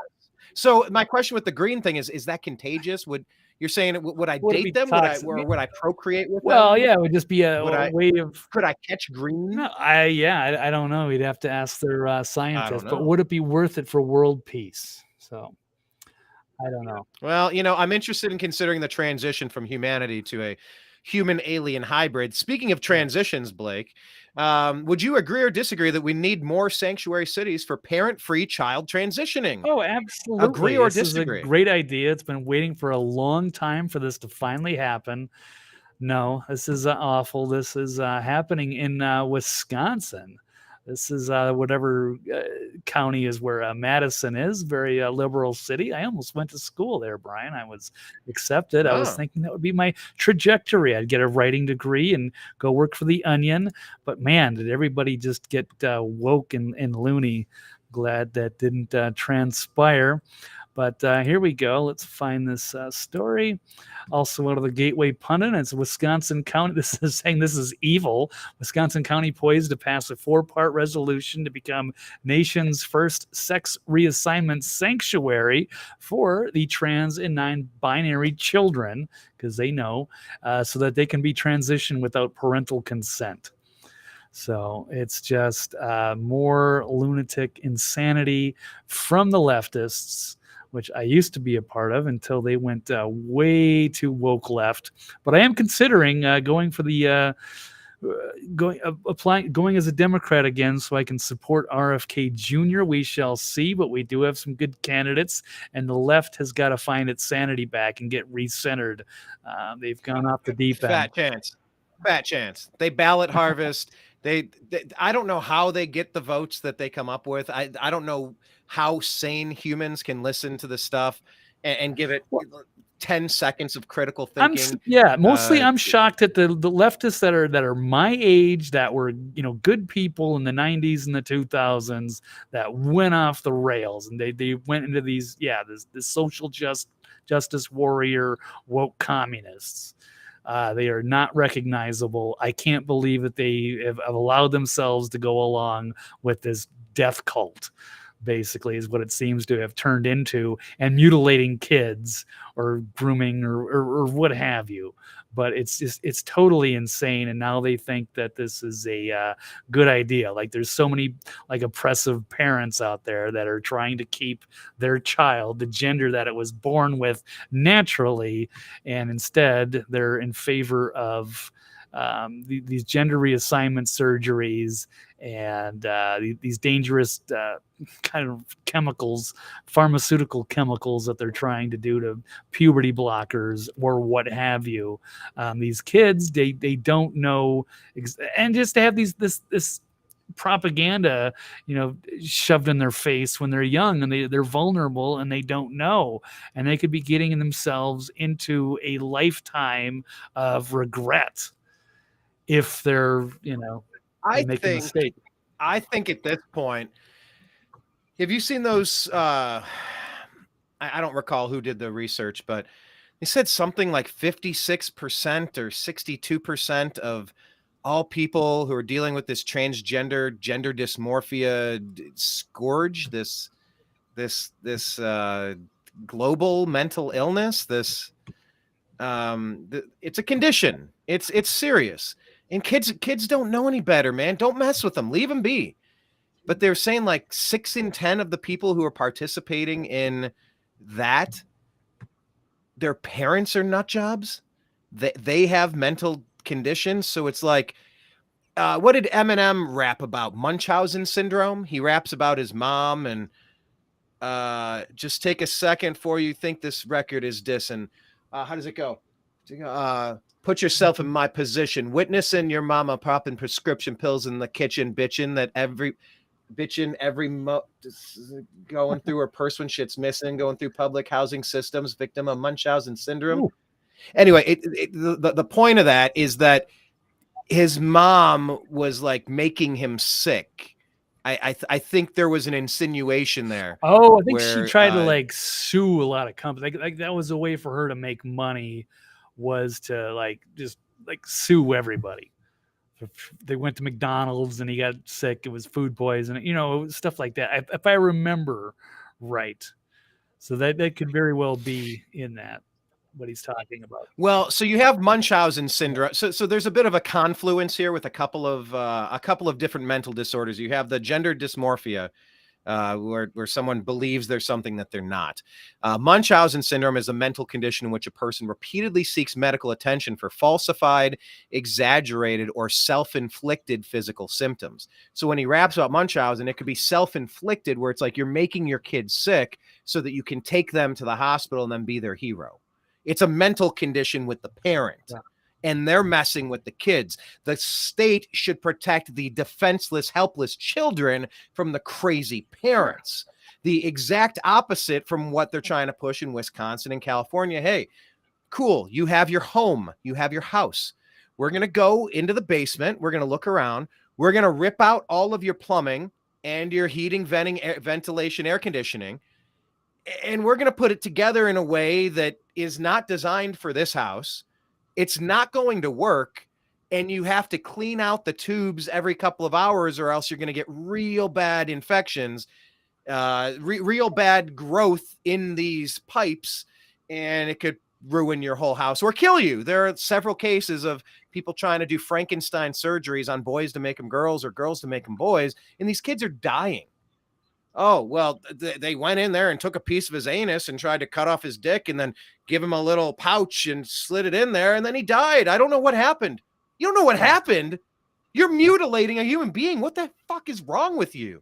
So my question with the green thing is that contagious? You're saying, would I date them? Would I procreate with them? Well, yeah, it would just be a way of. Could I catch green? No, I don't know. We'd have to ask their scientists. But would it be worth it for world peace? So, I don't know. Well, I'm interested in considering the transition from humanity to a human alien hybrid. Speaking of transitions, Blake, would you agree or disagree that we need more sanctuary cities for parent-free child transitioning? Oh, absolutely. Agree or disagree? This is a great idea. It's been waiting for a long time for this to finally happen. No, this is awful. This is happening in Wisconsin. This is whatever county is where Madison is, very liberal city. I almost went to school there, Brian. I was accepted. I was thinking that would be my trajectory. I'd get a writing degree and go work for the Onion. But man, did everybody just get woke and loony. Glad that didn't transpire. But here we go. Let's find this story. Also out of the Gateway Pundit, it's Wisconsin County. This is saying this is evil. Wisconsin County poised to pass a 4-part resolution to become nation's first sex reassignment sanctuary for the trans and non-binary children, because they know, so that they can be transitioned without parental consent. So it's just more lunatic insanity from the leftists, which I used to be a part of until they went way too woke left. But I am considering going for the going as a Democrat again, so I can support RFK Jr. We shall see, but we do have some good candidates, and the left has got to find its sanity back and get recentered. They've gone off the deep end. Fat chance. They ballot harvest. They I don't know how they get the votes that they come up with. I don't know how sane humans can listen to this stuff and give it 10 seconds of critical thinking. Mostly I'm shocked at the leftists that are my age, that were, good people in the 90s and the 2000s that went off the rails, and they went into these, this social justice warrior woke communists. They are not recognizable. I can't believe that they have allowed themselves to go along with this death cult, basically, is what it seems to have turned into, and mutilating kids or grooming or what have you. but it's totally insane. And now they think that this is a good idea. Like there's so many like oppressive parents out there that are trying to keep their child the gender that it was born with naturally, and instead they're in favor of these gender reassignment surgeries and these dangerous kind of chemicals, pharmaceutical chemicals that they're trying to do to puberty blockers or what have you. These kids, they don't know, and just to have this propaganda, shoved in their face when they're young and they're vulnerable and they don't know, and they could be getting themselves into a lifetime of regret if they're, make a mistake. I think at this point, have you seen those? I don't recall who did the research, but they said something like 56% or 62% of all people who are dealing with this transgender, gender dysmorphia scourge, this global mental illness, it's a condition. It's serious. And kids don't know any better, man. Don't mess with them. Leave them be. But they're saying like 6 in 10 of the people who are participating in that, their parents are nut jobs. They have mental conditions. So it's like, what did Eminem rap about? Munchausen syndrome. He raps about his mom, and just take a second before you think this record is dissing. How does it go? Put yourself in my position, witnessing your mama popping prescription pills in the kitchen, bitching going through her purse when shit's missing, going through public housing systems, victim of Munchausen syndrome. Ooh. Anyway, the point of that is that his mom was like making him sick. I think there was an insinuation there. Oh, I think she tried to like sue a lot of companies. Like that was a way for her to make money, was to like just like sue everybody. They went to McDonald's and he got sick. It was food poisoning, stuff like that. If I remember right. So that could very well be in that, what he's talking about. Well, so you have Munchausen syndrome. So there's a bit of a confluence here with a couple of different mental disorders. You have the gender dysmorphia, where someone believes there's something that they're not. Munchausen syndrome is a mental condition in which a person repeatedly seeks medical attention for falsified, exaggerated, or self-inflicted physical symptoms. So when he raps about Munchausen, it could be self-inflicted, where it's like you're making your kids sick so that you can take them to the hospital and then be their hero. It's a mental condition with the parent. Yeah. And they're messing with the kids. The state should protect the defenseless, helpless children from the crazy parents. The exact opposite from what they're trying to push in Wisconsin and California. Hey, cool. You have your home. You have your house. We're going to go into the basement. We're going to look around. We're going to rip out all of your plumbing and your heating, ventilation, air conditioning. And we're going to put it together in a way that is not designed for this house. It's not going to work, and you have to clean out the tubes every couple of hours, or else you're going to get real bad infections, real bad growth in these pipes, and it could ruin your whole house or kill you. There are several cases of people trying to do Frankenstein surgeries on boys to make them girls or girls to make them boys, and these kids are dying. Oh, well, they went in there and took a piece of his anus and tried to cut off his dick and then give him a little pouch and slid it in there, and then he died. I don't know what happened. You don't know what happened? You're mutilating a human being. What the fuck is wrong with you?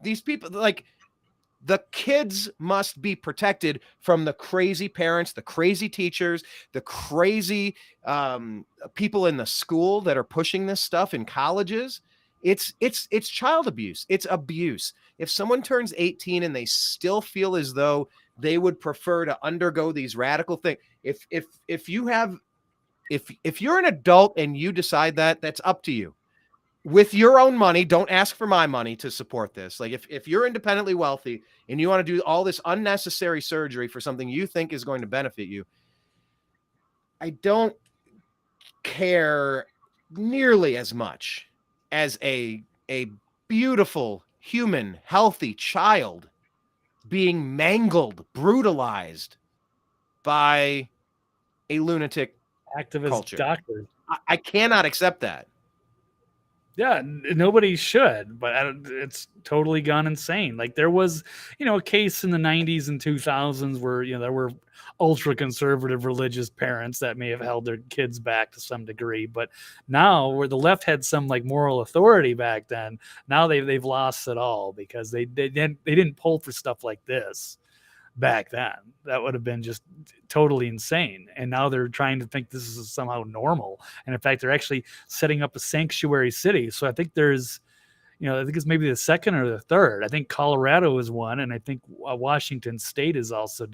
These people, like, the kids must be protected from the crazy parents, the crazy teachers, the crazy people in the school that are pushing this stuff in colleges. It's child abuse. It's abuse. If someone turns 18 and they still feel as though they would prefer to undergo these radical things, if you're an adult and you decide that, that's up to you. With your own money, don't ask for my money to support this. Like if you're independently wealthy and you want to do all this unnecessary surgery for something you think is going to benefit you, I don't care nearly as much as a beautiful, human, healthy child being mangled, brutalized by a lunatic activist culture. doctors. I cannot accept that. Yeah, nobody should, but it's totally gone insane. Like there was, a case in the 90s and 2000s where, there were ultra conservative religious parents that may have held their kids back to some degree. But now where the left had some like moral authority back then, now they've lost it all because they didn't pull for stuff like this back then. That would have been just totally insane. And now they're trying to think this is somehow normal. And in fact, they're actually setting up a sanctuary city. So I think there's, I think it's maybe the second or the third. I think Colorado is one. And I think Washington State is also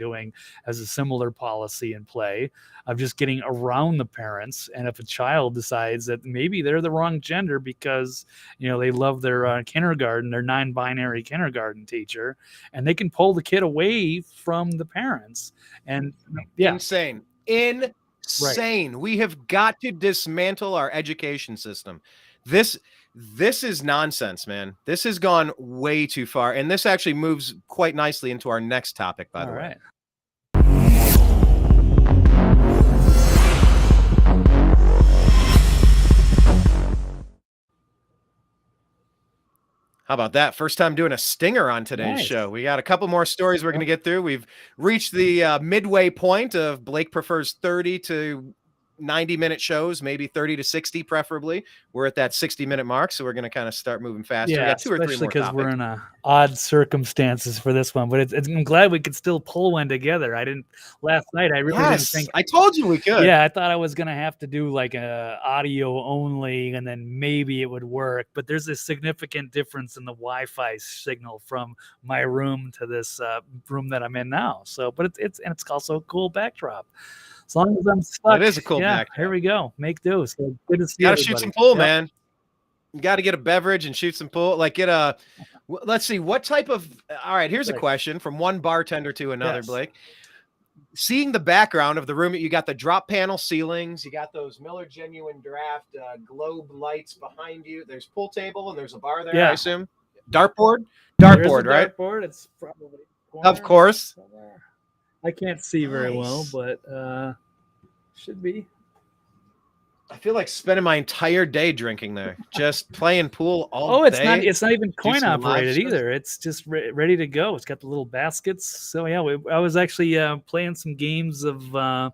has a similar policy in play of just getting around the parents. And if a child decides that maybe they're the wrong gender because, they love their kindergarten, their non-binary kindergarten teacher, and they can pull the kid away from the parents. And Insane. Right. We have got to dismantle our education system. This is nonsense, man. This has gone way too far. And this actually moves quite nicely into our next topic, by the way. Right. How about that? First time doing a stinger on today's show. We got a couple more stories we're going to get through. We've reached the midway point of Blake prefers 30 to 90-minute shows, maybe 30 to 60 preferably. We're at that 60-minute mark, so we're going to kind of start moving faster. Yeah, we got 2 or 3 more especially because topics. we're in odd circumstances for this one, but I'm glad we could still pull one together. Last night I really didn't think. I told you we could. Yeah, I thought I was going to have to do like a audio only, and then maybe it would work. But there's a significant difference in the Wi-Fi signal from my room to this room that I'm in now. So, but it's also a cool backdrop. As long as I'm stuck. It is a cool backdrop. Here we go. Make do. So good to see you. Got to shoot some pool, man. You got to get a beverage and shoot some pool. Like let's see, what type of, all right, here's a question from one bartender to another, Blake. Seeing the background of the room, you got the drop panel ceilings, you got those Miller Genuine Draft globe lights behind you. There's pool table and there's a bar there, I assume. Dartboard, right? Dartboard. It's probably of course. Somewhere. I can't see very well, but should be. I feel like spending my entire day drinking there, just playing pool all day. It's not even coin operated either. It's just ready to go. It's got the little baskets. So yeah, I was actually playing some games of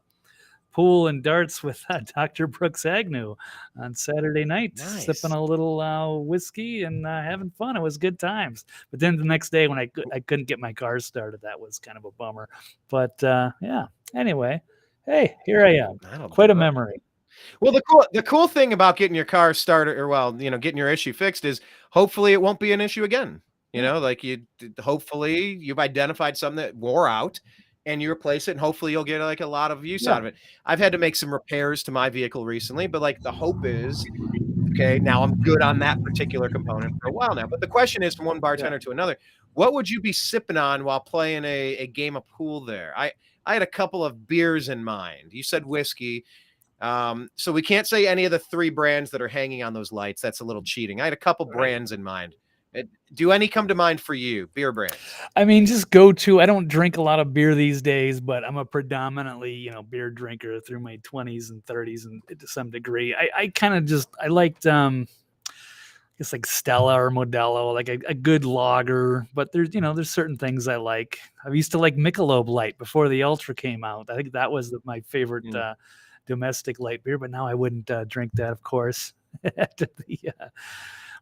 pool and darts with Dr. Brooks Agnew on Saturday night, sipping a little whiskey and having fun. It was good times. But then the next day when I couldn't get my car started, that was kind of a bummer. But anyway, hey, here I am. Quite a memory. Well, the cool thing about getting your car started, or getting your issue fixed, is hopefully it won't be an issue again. Hopefully you've identified something that wore out, and you replace it, and hopefully you'll get like a lot of use out of it. I've had to make some repairs to my vehicle recently, but like the hope is, okay, now I'm good on that particular component for a while now. But the question is, from one bartender to another, what would you be sipping on while playing a game of pool there? I had a couple of beers in mind. You said whiskey. So we can't say any of the 3 brands that are hanging on those lights. That's a little cheating. I had a couple brands in mind. Do any come to mind for you, beer brands? I mean, just go to. I don't drink a lot of beer these days, but I'm a predominantly, beer drinker through my 20s and 30s, and to some degree, I kind of I liked, I guess like Stella or Modelo, like a good lager. But there's certain things I like. I used to like Michelob Light before the Ultra came out. I think that was my favorite domestic light beer, but now I wouldn't drink that, of course, after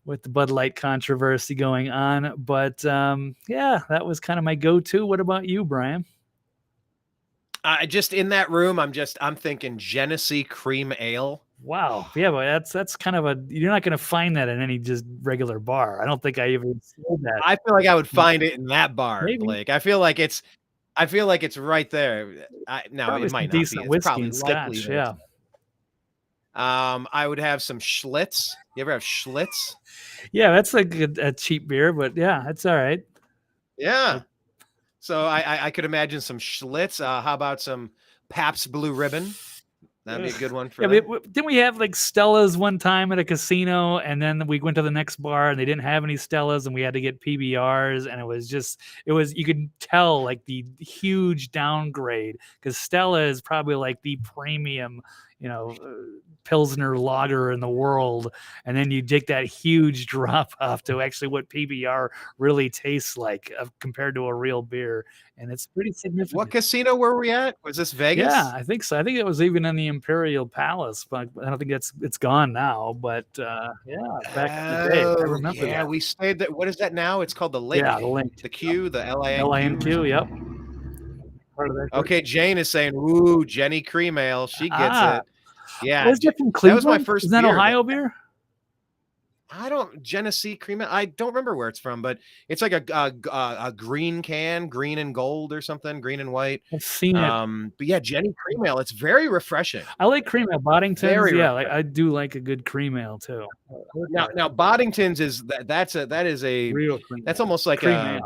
with the Bud Light controversy going on. But that was kind of my go-to. What about you, Brian? Just in that room, I'm thinking Genesee Cream Ale. Wow. Yeah, but that's kind of you're not going to find that in any just regular bar. I don't think I even sold that. I feel like I would find it in that bar, maybe. Blake. I feel like it's right there. Now it might not be. It's probably Scotch, yeah. I would have some Schlitz. You ever have Schlitz? Yeah, that's like a cheap beer, but yeah, it's all right. Yeah. So I could imagine some Schlitz. How about some Pabst Blue Ribbon? That'd be a good one for yeah, them. didn't we have like Stella's one time at a casino, and then we went to the next bar and they didn't have any Stella's, and we had to get PBRs, and you could tell like the huge downgrade, because Stella is probably like the premium, Pilsner lager in the world, and then you take that huge drop off to actually what PBR really tastes like compared to a real beer, and it's pretty significant. What casino were we at? Was this Vegas? Yeah, I think so. I think it was even in the Imperial Palace, but I don't think it's gone now. But yeah, back in the day, I remember that. We stayed there. What is that now? It's called the Link. Yeah, the Link. The Q, the LINQ. LINQ, yep. Part of that. Okay, Jane is saying, "Ooh, Jenny Cream Ale, she gets it." Yeah, was that from Cleveland? That was my first. Is that beer, Ohio beer? Genesee Cream Ale. I don't remember where it's from, but it's like a green can, green and gold or something, green and white. I've seen it. But yeah, Jenny Cream Ale. It's very refreshing. I like cream ale. Boddington's, I do like a good cream ale too. Now Boddington's is that's a real cream. That's almost like a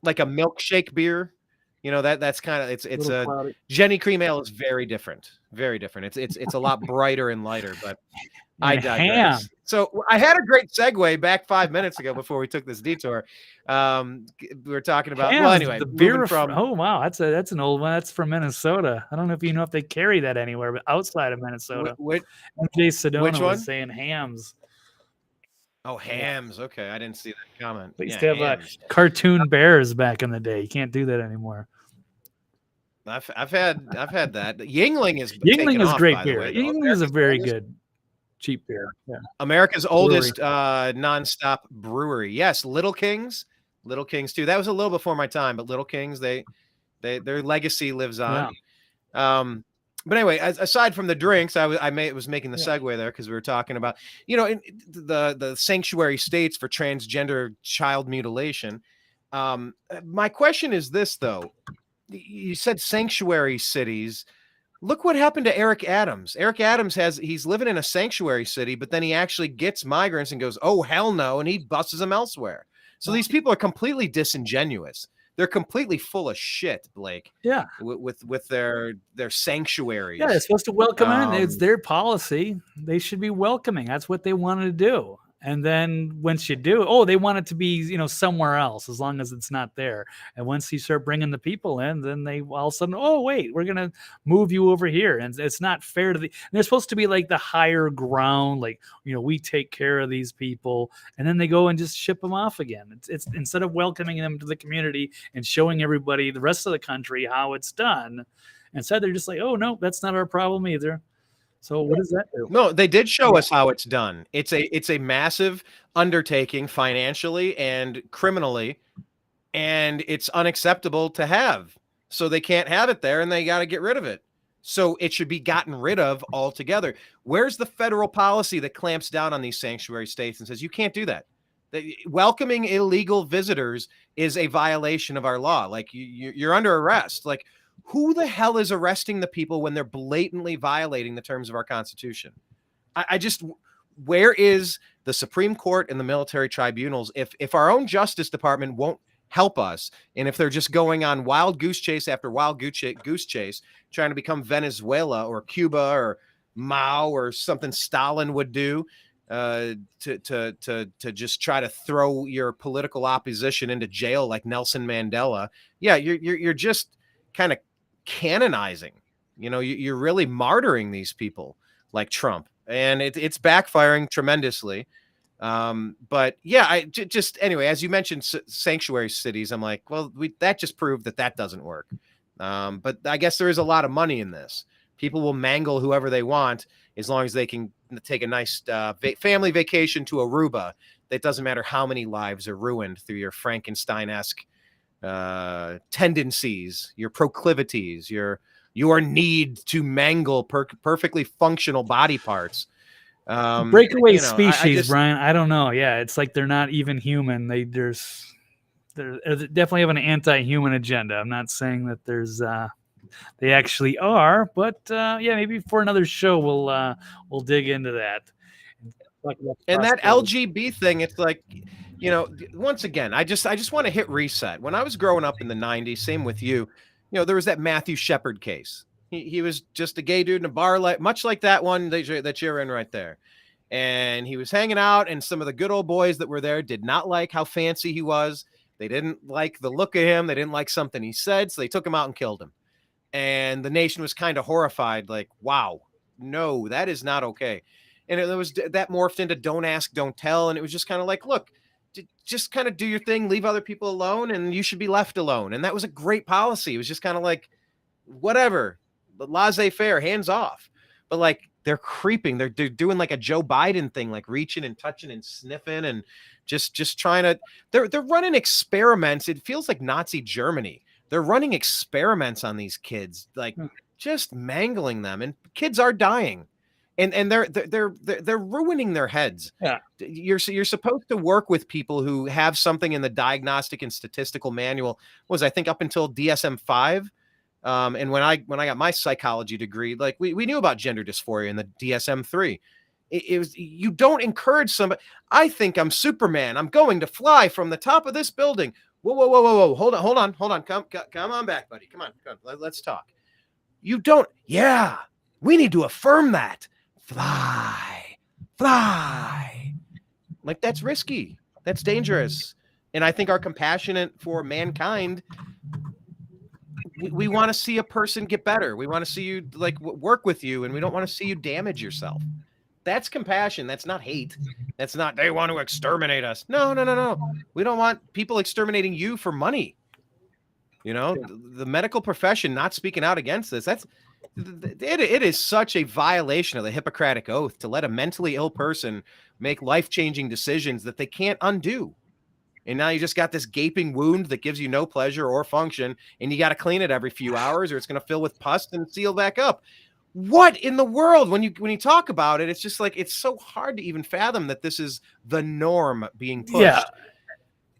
milkshake beer. That's kind of it's a cloudy. Jenny Cream Ale is very different. Very different. It's a lot brighter and lighter, but I digress. Ham. So I had a great segue back 5 minutes ago before we took this detour. We were talking about the beer from that's an old one. That's from Minnesota. I don't know if they carry that anywhere, but outside of Minnesota. MJ Sedona was saying hams. Oh, hams. Okay, I didn't see that comment. They used to have cartoon bears back in the day. You can't do that anymore. I've had that. Yingling is great beer. Yingling is a very good cheap beer. Yeah. America's oldest nonstop brewery. Yes, Little Kings too. That was a little before my time, but Little Kings, their legacy lives on. Yeah. But anyway, aside from the drinks, I was making the segue there because we were talking about, in the sanctuary states for transgender child mutilation. My question is this, though. You said sanctuary cities. Look what happened to Eric Adams. Eric Adams he's living in a sanctuary city, but then he actually gets migrants and goes, oh, hell no. And he busts them elsewhere. So these people are completely disingenuous. They're completely full of shit, Blake. Yeah. With their sanctuaries. Yeah, they're supposed to welcome in. It's their policy. They should be welcoming. That's what they want to do. And then once you do, they want it to be, somewhere else, as long as it's not there. And once you start bringing the people in, then they all of a sudden, wait, we're going to move you over here. And it's not fair to they're supposed to be like the higher ground, like, we take care of these people. And then they go and just ship them off again. It's instead of welcoming them to the community and showing everybody, the rest of the country, how it's done. Instead, they're just like, oh, no, that's not our problem either. So what does that do? No, they did show us how it's done. It's a massive undertaking financially and criminally, and it's unacceptable to have. So they can't have it there, and they got to get rid of it. So it should be gotten rid of altogether. Where's the federal policy that clamps down on these sanctuary states and says you can't do that? Welcoming illegal visitors is a violation of our law. Like you're under arrest. Like, who the hell is arresting the people when they're blatantly violating the terms of our Constitution? Where is the Supreme Court and the military tribunals if our own Justice Department won't help us, and if they're just going on wild goose chase after wild goose chase, trying to become Venezuela or Cuba or Mao or something Stalin would do, to just try to throw your political opposition into jail like Nelson Mandela? Yeah, you're just kind of canonizing, you're really martyring these people like Trump, and it's backfiring tremendously. But yeah, anyway, as you mentioned, sanctuary cities, I'm like, well, that just proved that doesn't work. But I guess there is a lot of money in this. People will mangle whoever they want as long as they can take a nice family vacation to Aruba. It doesn't matter how many lives are ruined through your Frankenstein-esque tendencies, your proclivities, your need to mangle perfectly functional body parts. Breakaway species, Brian. I don't know. Yeah, it's like they're not even human. They definitely have an anti-human agenda. I'm not saying that they actually are, but maybe for another show we'll dig into that. And that LGB thing, it's like, once again, I just want to hit reset. When I was growing up in the 90s, same with you, there was that Matthew Shepard case. He was just a gay dude in a bar, much like that one that you're in right there. And he was hanging out, and some of the good old boys that were there did not like how fancy he was. They didn't like the look of him. They didn't like something he said, so they took him out and killed him. And the nation was kind of horrified, like, wow, no, that is not okay. And it was that morphed into don't ask, don't tell. And it was just kind of like, look, just kind of do your thing, leave other people alone, and you should be left alone. And that was a great policy. It was just kind of like, whatever, laissez-faire, hands off. But like, they're creeping. They're doing like a Joe Biden thing, like reaching and touching and sniffing and just trying to. They're running experiments. It feels like Nazi Germany. They're running experiments on these kids, like just mangling them, and kids are dying, and they're ruining their heads. Yeah, you're supposed to work with people who have something in the diagnostic and statistical manual. Was I think up until DSM-5. And when I got my psychology degree, like we knew about gender dysphoria in the DSM-3. It was, you don't encourage somebody. I think I'm Superman. I'm going to fly from the top of this building. Whoa. Hold on. Come on back, buddy. Come on. Let's talk. You don't. Yeah, we need to affirm that. Fly. Like, that's risky. That's dangerous. And I think our compassionate for mankind, we want to see a person get better. We want to see you like work with you, and we don't want to see you damage yourself. That's compassion. That's not hate. That's not they want to exterminate us. No. We don't want people exterminating you for money. You know, the medical profession not speaking out against this. It is such a violation of the Hippocratic Oath to let a mentally ill person make life-changing decisions that they can't undo. And now you just got this gaping wound that gives you no pleasure or function, and you got to clean it every few hours, or it's going to fill with pus and seal back up. What in the world? When you talk about it, it's just like, it's so hard to even fathom that this is the norm being pushed. Yeah.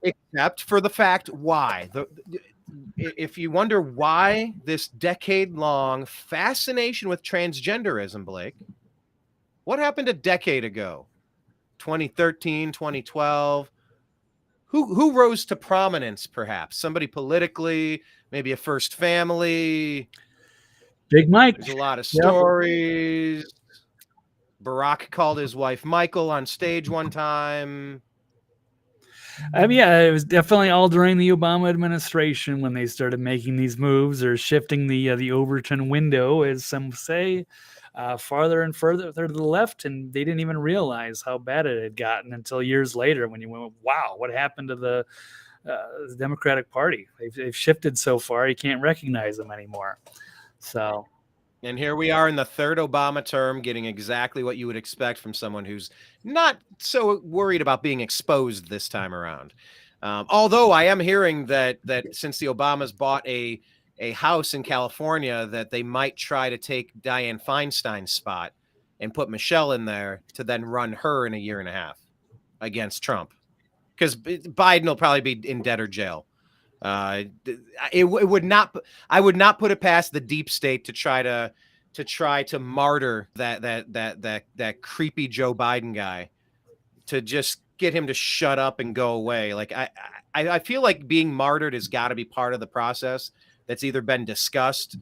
Except for the fact why. If you wonder why this decade-long fascination with transgenderism, Blake, what happened a decade ago? 2013, 2012. Who rose to prominence, perhaps? Somebody politically, maybe a first family. Big Mike. There's a lot of stories. Yep. Barack called his wife Michael on stage one time. Yeah, it was definitely all during the Obama administration when they started making these moves or shifting the Overton window, as some say, farther and further to the left, and they didn't even realize how bad it had gotten until years later when you went, wow, what happened to the Democratic Party? They've shifted so far, you can't recognize them anymore. So, and here we are in the third Obama term, getting exactly what you would expect from someone who's not so worried about being exposed this time around. Although I am hearing that since the Obamas bought a house in California, that they might try to take Dianne Feinstein's spot and put Michelle in there to then run her in a year and a half against Trump, because Biden will probably be in debt or jail. I would not put it past the deep state to try to martyr that creepy Joe Biden guy, to just get him to shut up and go away. Like, I feel like being martyred has got to be part of the process that's either been discussed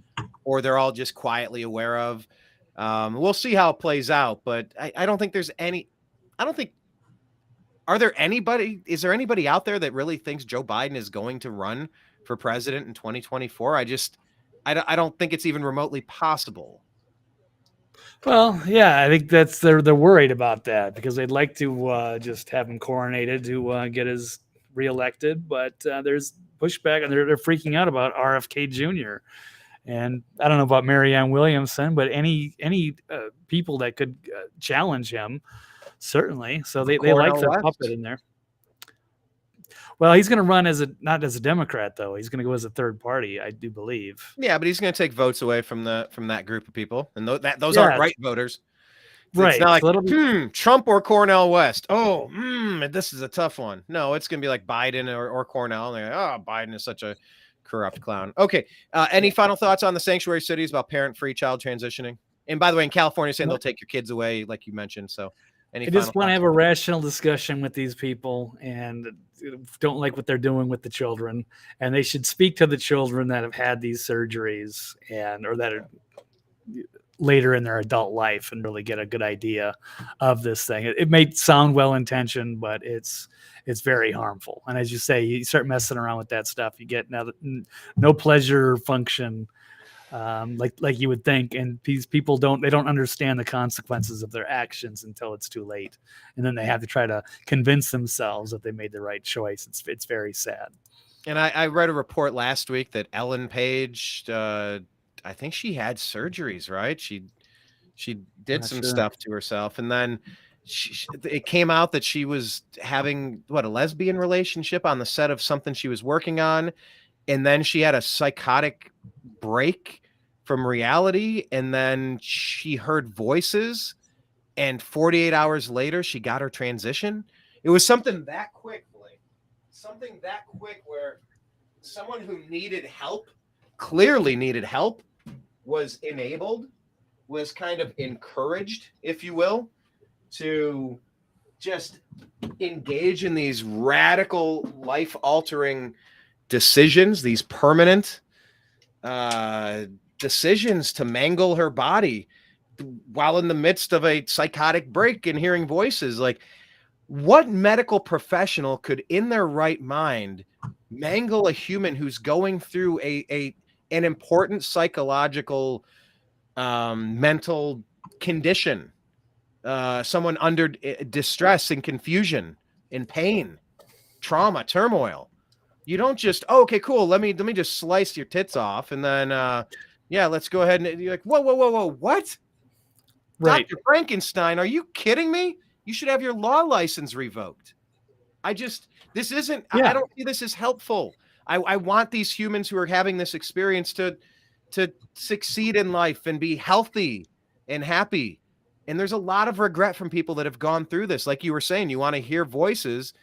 or they're all just quietly aware of. We'll see how it plays out, but I don't think there's any. Is there anybody out there that really thinks Joe Biden is going to run for president in 2024? I don't think it's even remotely possible. Well, yeah, I think they're worried about that because they'd like to just have him coronated to get his reelected, but there's pushback, and they're freaking out about RFK Jr. And I don't know about Marianne Williamson, but any people that could challenge him. Certainly. So they like their puppet in there. Well, he's going to run not as a Democrat, though. He's going to go as a third party, I do believe. Yeah, but he's going to take votes away from that group of people. And those aren't right voters. Right. It's not like, Trump or Cornel West. Oh, this is a tough one. No, it's going to be like Biden or Cornel. And they're like, oh, Biden is such a corrupt clown. Okay. Any final thoughts on the sanctuary cities about parent-free child transitioning? And by the way, in California, saying they'll take your kids away, like you mentioned. So I just want to have a rational discussion with these people, and don't like what they're doing with the children, and they should speak to the children that have had these surgeries or that are later in their adult life and really get a good idea of this thing. It may sound well-intentioned, but it's very harmful. And as you say, you start messing around with that stuff, you get no pleasure function, like you would think. And these people don't understand the consequences of their actions until it's too late. And then they have to try to convince themselves that they made the right choice. It's very sad. And I read a report last week that Ellen Page, I think she had surgeries, right? She did some stuff to herself, and then it came out that she was having a lesbian relationship on the set of something she was working on, and then she had a psychotic break from reality, and then she heard voices, and 48 hours later she got her transition. It was something that quick, Blake. Something that quick where someone who needed help, clearly needed help, was enabled, was kind of encouraged, if you will, to just engage in these radical, life-altering decisions, these permanent decisions to mangle her body while in the midst of a psychotic break and hearing voices. Like, what medical professional could, in their right mind, mangle a human who's going through an important psychological, mental condition, someone under distress and confusion and pain, trauma, turmoil? You don't just, okay, cool, let me just slice your tits off, and then let's go ahead, and you're like, whoa, what? Right. Dr. Frankenstein, are you kidding me? You should have your law license revoked. This isn't, I don't see this as helpful. I want these humans who are having this experience to succeed in life and be healthy and happy. And there's a lot of regret from people that have gone through this. Like you were saying, you want to hear voices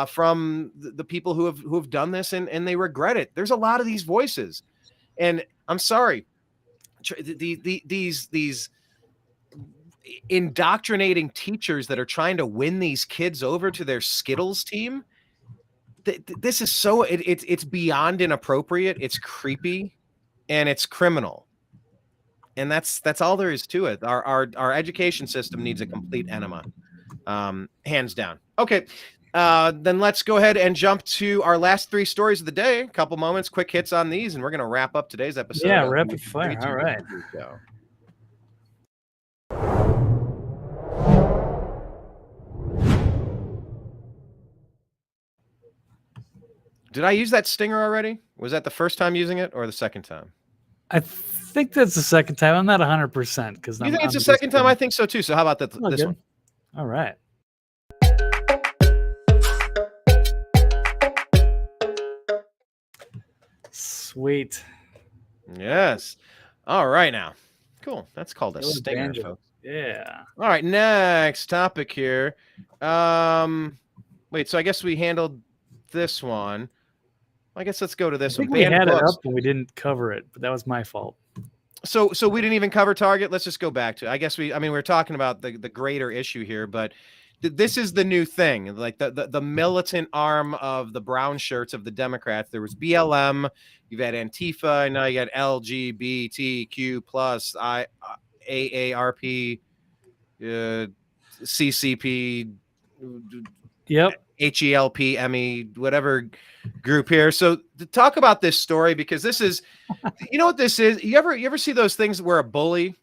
from the people who have done this and they regret it. There's a lot of these voices, and I'm sorry, these indoctrinating teachers that are trying to win these kids over to their Skittles team. This is so it's beyond inappropriate. It's creepy, and it's criminal. And that's all there is to it. Our education system needs a complete enema, hands down. Okay, then let's go ahead and jump to our last three stories of the day. A couple moments, quick hits on these, and we're going to wrap up today's episode. Yeah, rapid fire. All right. Did I use that stinger already? Was that the first time using it or the second time? I think that's the second time. I'm not 100% because you think it's the second time? I think so too. So how about this one? All right. Sweet. Yes. All right now. Cool. That's called a stinger, folks. Yeah. All right. Next topic here. Wait. So I guess we handled this one. I guess let's go to this one. We had it up and we didn't cover it, but that was my fault. So we didn't even cover Target. Let's just go back to it. I guess we're talking about the greater issue here, but this is the new thing, like the militant arm of the brown shirts of the Democrats. There was BLM, you've had Antifa, and now you got LGBTQ plus AARP, CCP, yep, HELP, ME, whatever group here. So to talk about this story, because this is, you know what this is? You ever see those things where a bully,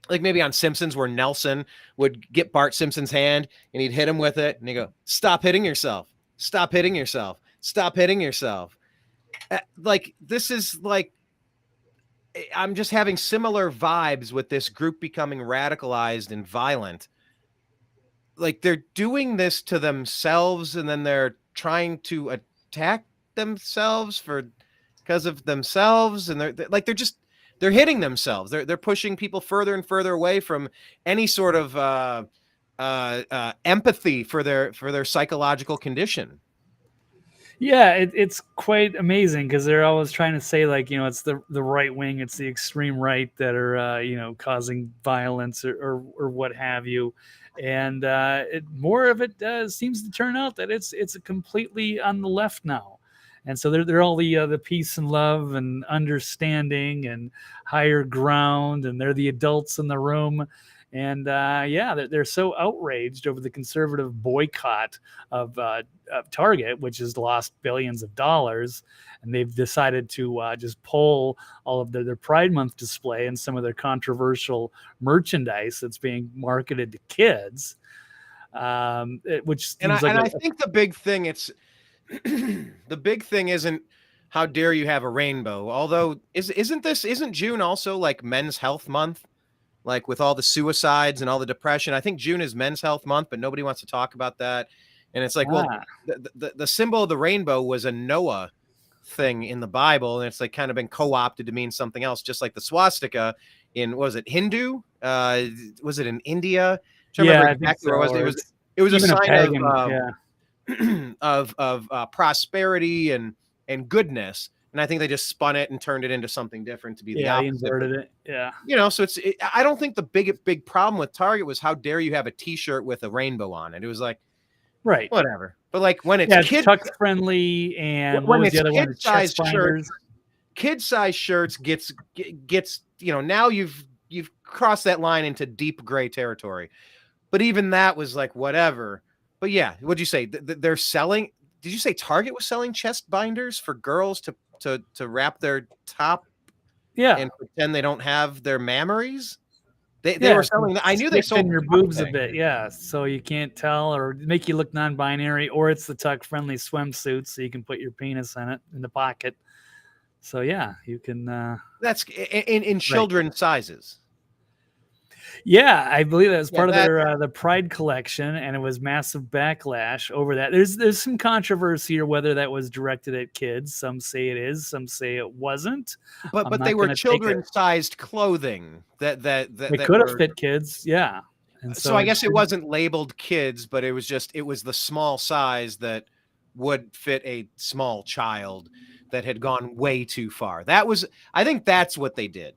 like maybe on Simpsons, where Nelson would get Bart Simpson's hand and he'd hit him with it, and he'd go, "Stop hitting yourself! Stop hitting yourself! Stop hitting yourself!" Like, this is like, I'm just having similar vibes with this group becoming radicalized and violent. Like, they're doing this to themselves, and then they're trying to attack themselves because of themselves, and they're hitting themselves. They're pushing people further and further away from any sort of empathy for their psychological condition. Yeah, it's quite amazing because they're always trying to say, like, you know, it's the right wing, it's the extreme right that are causing violence or what have you. And more of it seems to turn out that it's completely on the left now. And so they're all the peace and love and understanding and higher ground, and they're the adults in the room. And they're so outraged over the conservative boycott of Target, which has lost billions of dollars, and they've decided to just pull all of their Pride Month display and some of their controversial merchandise that's being marketed to kids, which seems I think the big thing the big thing isn't how dare you have a rainbow. Although isn't June also like Men's Health Month? Like with all the suicides and all the depression, I think June is Men's Health Month, but nobody wants to talk about that. And it's like, well, the symbol of the rainbow was a Noah thing in the Bible, and it's like kind of been co-opted to mean something else, just like the swastika in, what was it, Hindu? Was it in India? I think so. It was a sign of prosperity and goodness. And I think they just spun it and turned it into something different to be the opposite. Inverted it. Yeah. So I don't think the big problem with Target was how dare you have a T-shirt with a rainbow on it. It was like, right, whatever. But like when it's tuck friendly, and when it's the other one? kid-sized shirts, kid-sized shirts gets now you've crossed that line into deep gray territory. But even that was like whatever. But yeah, what'd you say? They're selling? Did you say Target was selling chest binders for girls to wrap their top and pretend they don't have their mammaries? They were selling that. I knew they sold your boobs a bit, so you can't tell, or make you look non-binary, or it's the tuck friendly swimsuit so you can put your penis in it in the pocket. So yeah, you can that's in children's sizes. Yeah, I believe that was part of their the Pride collection, and it was massive backlash over that. There's some controversy or whether that was directed at kids. Some say it is, some say it wasn't. But they were children-sized clothing that could have fit kids. Yeah. And so I guess it wasn't labeled kids, but it was the small size that would fit a small child that had gone way too far. I think that's what they did.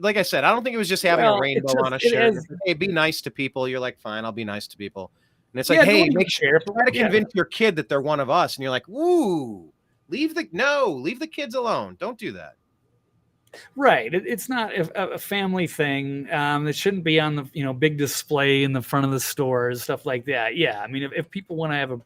Like I said, I don't think it was just having a rainbow on a shirt. Hey, be nice to people. You're like, fine, I'll be nice to people. And it's like, hey, make sure try to convince your kid that they're one of us. And you're like, woo, leave the kids alone. Don't do that. Right. It's not a family thing. It shouldn't be on the big display in the front of the stores, stuff like that. Yeah. I mean, if people want to have a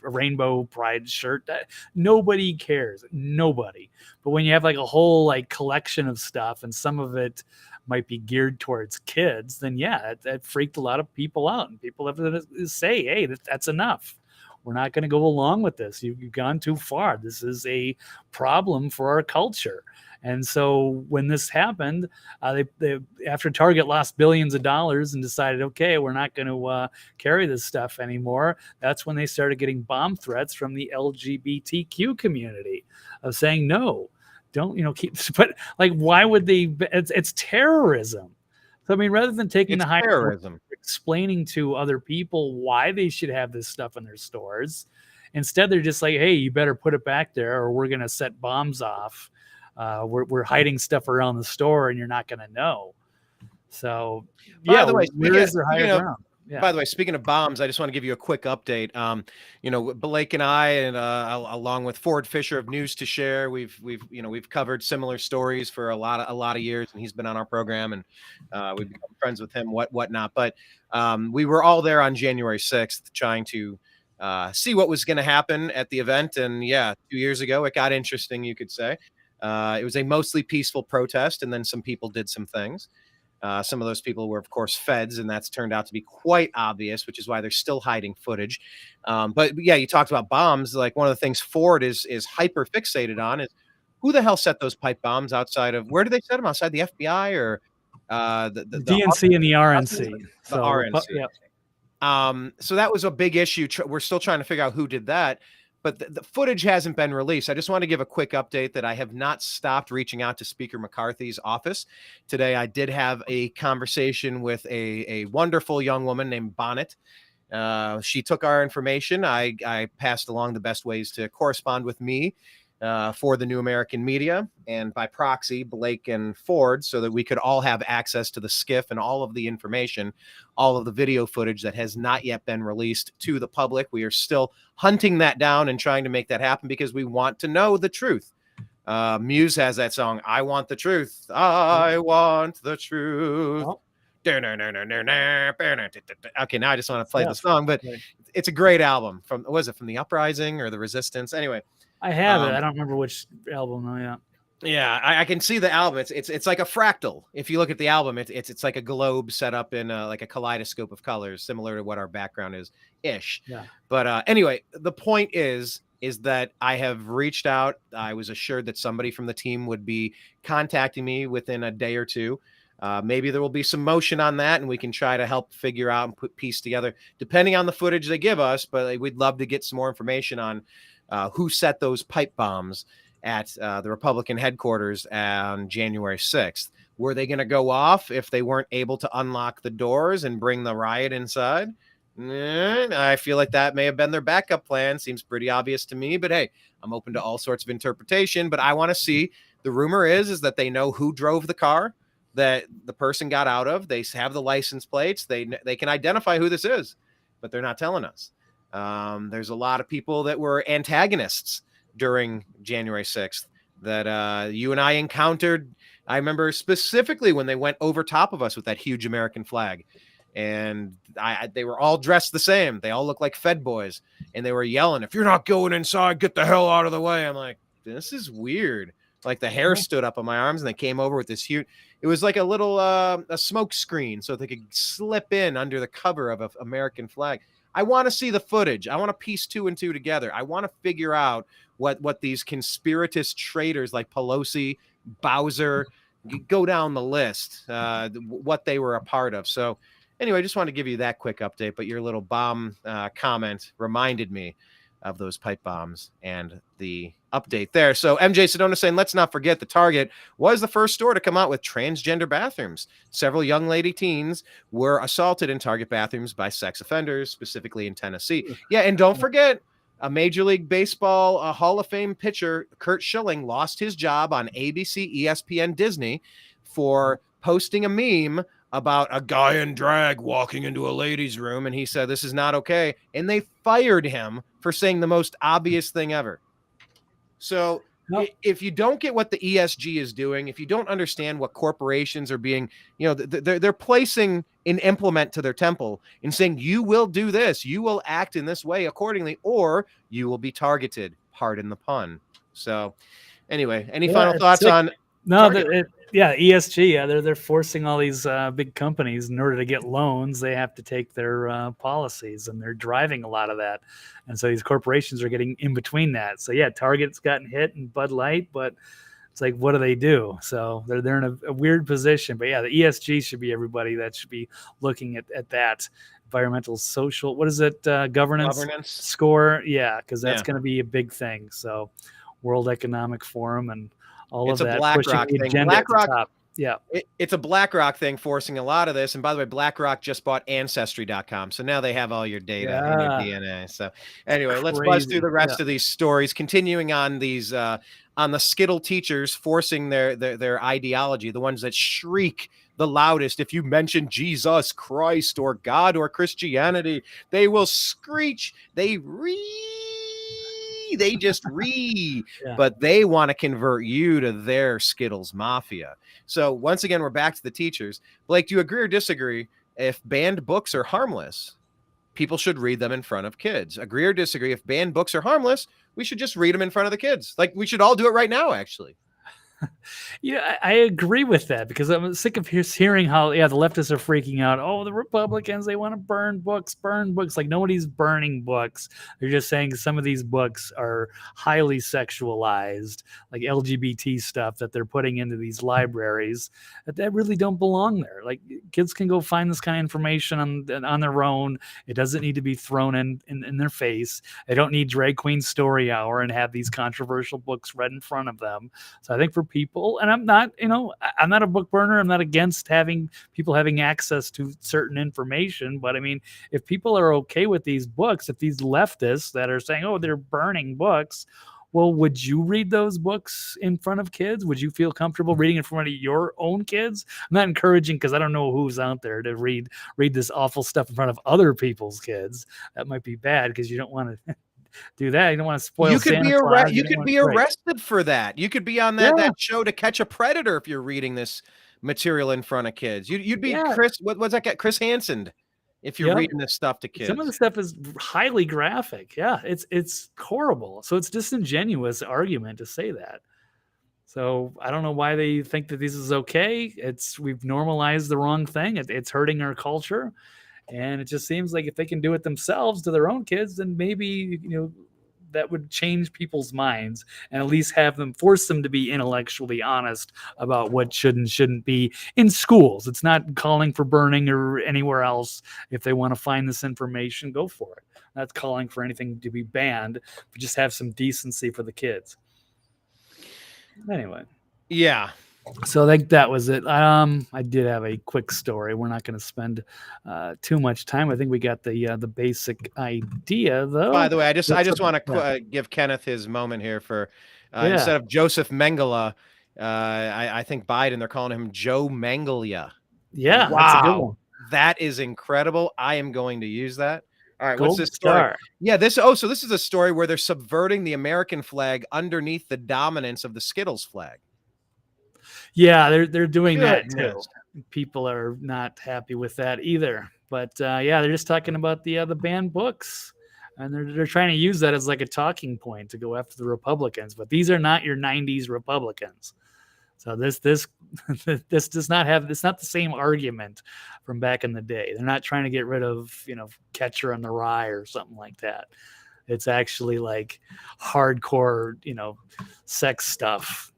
rainbow pride shirt, nobody cares. Nobody. But when you have like a whole like collection of stuff, and some of it might be geared towards kids, then that freaked a lot of people out, and people have to say, hey, that's enough. We're not going to go along with this. You've gone too far. This is a problem for our culture. And so when this happened, they after Target lost billions of dollars and decided, okay, we're not going to carry this stuff anymore. That's when they started getting bomb threats from the LGBTQ community of saying, no, don't, keep, but like, why would they, it's terrorism. So, I mean, rather than taking the high terrorism, explaining to other people why they should have this stuff in their stores, instead they're just like, hey, you better put it back there or we're going to set bombs off. We're hiding stuff around the store and you're not going to know. So, by the way, where is their higher ground? Yeah. By the way, speaking of bombs, I just want to give you a quick update. Blake and I, and along with Ford Fisher of News to Share, we've covered similar stories for a lot of years, and he's been on our program, and we've become friends with him, whatnot. But we were all there on January 6th, trying to see what was going to happen at the event. And 2 years ago, it got interesting, you could say. It was a mostly peaceful protest, and then some people did some things. Some of those people were, of course, feds, and that's turned out to be quite obvious, which is why they're still hiding footage. But you talked about bombs. Like, one of the things Ford is hyper fixated on is who the hell set those pipe bombs outside of, where did they set them? Outside the FBI or the DNC and the RNC? The RNC. So that was a big issue. We're still trying to figure out who did that. But the footage hasn't been released. I just want to give a quick update that I have not stopped reaching out to Speaker McCarthy's office. Today, I did have a conversation with a wonderful young woman named Bonnet. She took our information. I passed along the best ways to correspond with me. for the New American Media and by proxy, Blake and Ford, so that we could all have access to the skiff and all of the information, all of the video footage that has not yet been released to the public. We are still hunting that down and trying to make that happen because we want to know the truth. Muse has that song, I Want the Truth. I want the truth. Oh. Okay, now I just want to play the song, but it's a great album. Was it from the Uprising or the Resistance? Anyway, I have it. I don't remember which album though. Yeah, I can see the album. It's like a fractal. If you look at the album, it's like a globe set up in like a kaleidoscope of colors, similar to what our background is ish. Yeah. But anyway, the point is that I have reached out. I was assured that somebody from the team would be contacting me within a day or two. Maybe there will be some motion on that and we can try to help figure out and put piece together depending on the footage they give us. But we'd love to get some more information on who set those pipe bombs at the Republican headquarters on January 6th. Were they going to go off if they weren't able to unlock the doors and bring the riot inside? I feel like that may have been their backup plan. Seems pretty obvious to me, but hey, I'm open to all sorts of interpretation. But I want to see, the rumor is that they know who drove the car that the person got out of. They have the license plates. They can identify who this is, but they're not telling us. There's a lot of people that were antagonists during January 6th that you and I encountered. I remember specifically when they went over top of us with that huge American flag. And they were all dressed the same. They all looked like Fed boys. And they were yelling, if you're not going inside, get the hell out of the way. I'm like, this is weird. Like the hair stood up on my arms and they came over with this huge, it was like a little a smoke screen so they could slip in under the cover of an American flag. I want to see the footage. I want to piece 2 and 2 together. I want to figure out what these conspiratist traitors like Pelosi, Bowser, go down the list, what they were a part of. So anyway, I just want to give you that quick update, but your little bomb comment reminded me of those pipe bombs and the update there. So MJ Sedona saying, let's not forget the Target was the first store to come out with transgender bathrooms. Several young lady teens were assaulted in Target bathrooms by sex offenders, specifically in Tennessee. Yeah, and don't forget, a Major League Baseball Hall of Fame pitcher, Curt Schilling, lost his job on ABC, ESPN, Disney for posting a meme about a guy in drag walking into a ladies' room, and he said, this is not okay. And they fired him for saying the most obvious thing ever. So if you don't get what the ESG is doing, if you don't understand what corporations are being, they're placing an implement to their temple and saying, you will do this, you will act in this way accordingly, or you will be targeted. Pardon the pun. So anyway, any final thoughts on... No, ESG. Yeah, they're forcing all these big companies in order to get loans. They have to take their policies, and they're driving a lot of that. And so these corporations are getting in between that. So yeah, Target's gotten hit and Bud Light, but it's like, what do they do? So they're in a weird position. But yeah, the ESG should be everybody that should be looking at that environmental, social. What is it? Governance score. Yeah, because that's going to be a big thing. So World Economic Forum and all it's of that BlackRock thing. BlackRock, yeah, it's a BlackRock thing forcing a lot of this. And by the way, BlackRock just bought Ancestry.com, so now they have all your data and your DNA. So anyway, let's buzz through the rest of these stories. Continuing on these on the Skittle teachers forcing their ideology, the ones that shriek the loudest. If you mention Jesus Christ or God or Christianity, they will screech. They just but they want to convert you to their Skittles mafia. So once again, we're back to the teachers. Blake, do you agree or disagree? If banned books are harmless, people should read them in front of kids. Agree or disagree? If banned books are harmless, we should just read them in front of the kids. Like, we should all do it right now, actually. Yeah, I agree with that, because I'm sick of hearing how the leftists are freaking out. Oh, the Republicans, they want to burn books. Like, nobody's burning books. They're just saying some of these books are highly sexualized, like LGBT stuff that they're putting into these libraries that really don't belong there. Like, kids can go find this kind of information on their own. It doesn't need to be thrown in their face. They don't need Drag Queen Story Hour and have these controversial books read in front of them. So I think for people, and I'm not a book burner. I'm not against people having access to certain information, but I mean, if people are okay with these books, if these leftists that are saying, oh, they're burning books, Well, would you read those books in front of kids? Would you feel comfortable reading in front of your own kids? I'm not encouraging, because I don't know who's out there to read this awful stuff in front of other people's kids. That might be bad, because you don't want to do that. You don't want to spoil. You could Santa be Claus. you could be arrested for that. You could be on that show To Catch a Predator if you're reading this material in front of kids. You'd be Chris. What's that guy? Chris Hansen. If you're reading this stuff to kids. Some of the stuff is highly graphic. Yeah, it's horrible. So it's disingenuous argument to say that. So I don't know why they think that this is okay. We've normalized the wrong thing. It's hurting our culture. And it just seems like if they can do it themselves to their own kids, then maybe, that would change people's minds, and at least force them to be intellectually honest about what should and shouldn't be in schools. It's not calling for burning or anywhere else. If they want to find this information, go for it. Not calling for anything to be banned, but just have some decency for the kids. Anyway. Yeah. So I think that was it. I did have a quick story. We're not going to spend too much time. I think we got the basic idea, though. By the way, I just want to give Kenneth his moment here for instead of Joseph Mengele, I think Biden, they're calling him Joe Manglia. Yeah, wow, that's a good one. That is incredible. I am going to use that. All right, what's this story? Star. Yeah, so this is a story where they're subverting the American flag underneath the dominance of the Skittles flag. Yeah, they're doing that too. People are not happy with that either. But they're just talking about the banned books, and they're trying to use that as like a talking point to go after the Republicans. But these are not your '90s Republicans. So this does not have. It's not the same argument from back in the day. They're not trying to get rid of Catcher in the Rye or something like that. It's actually like hardcore sex stuff.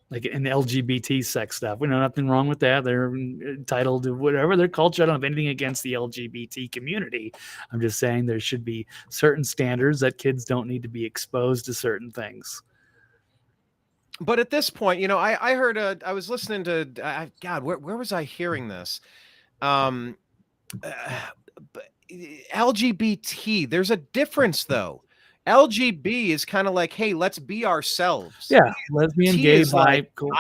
Like in LGBT sex stuff. Nothing wrong with that. They're entitled to whatever their culture. I don't have anything against the LGBT community. I'm just saying there should be certain standards that kids don't need to be exposed to certain things. But at this point, I heard I was listening to God, where was I hearing this? LGBT. There's a difference though. LGB is kind of like, hey, let's be ourselves. Yeah, lesbian, gay, bi. Cool.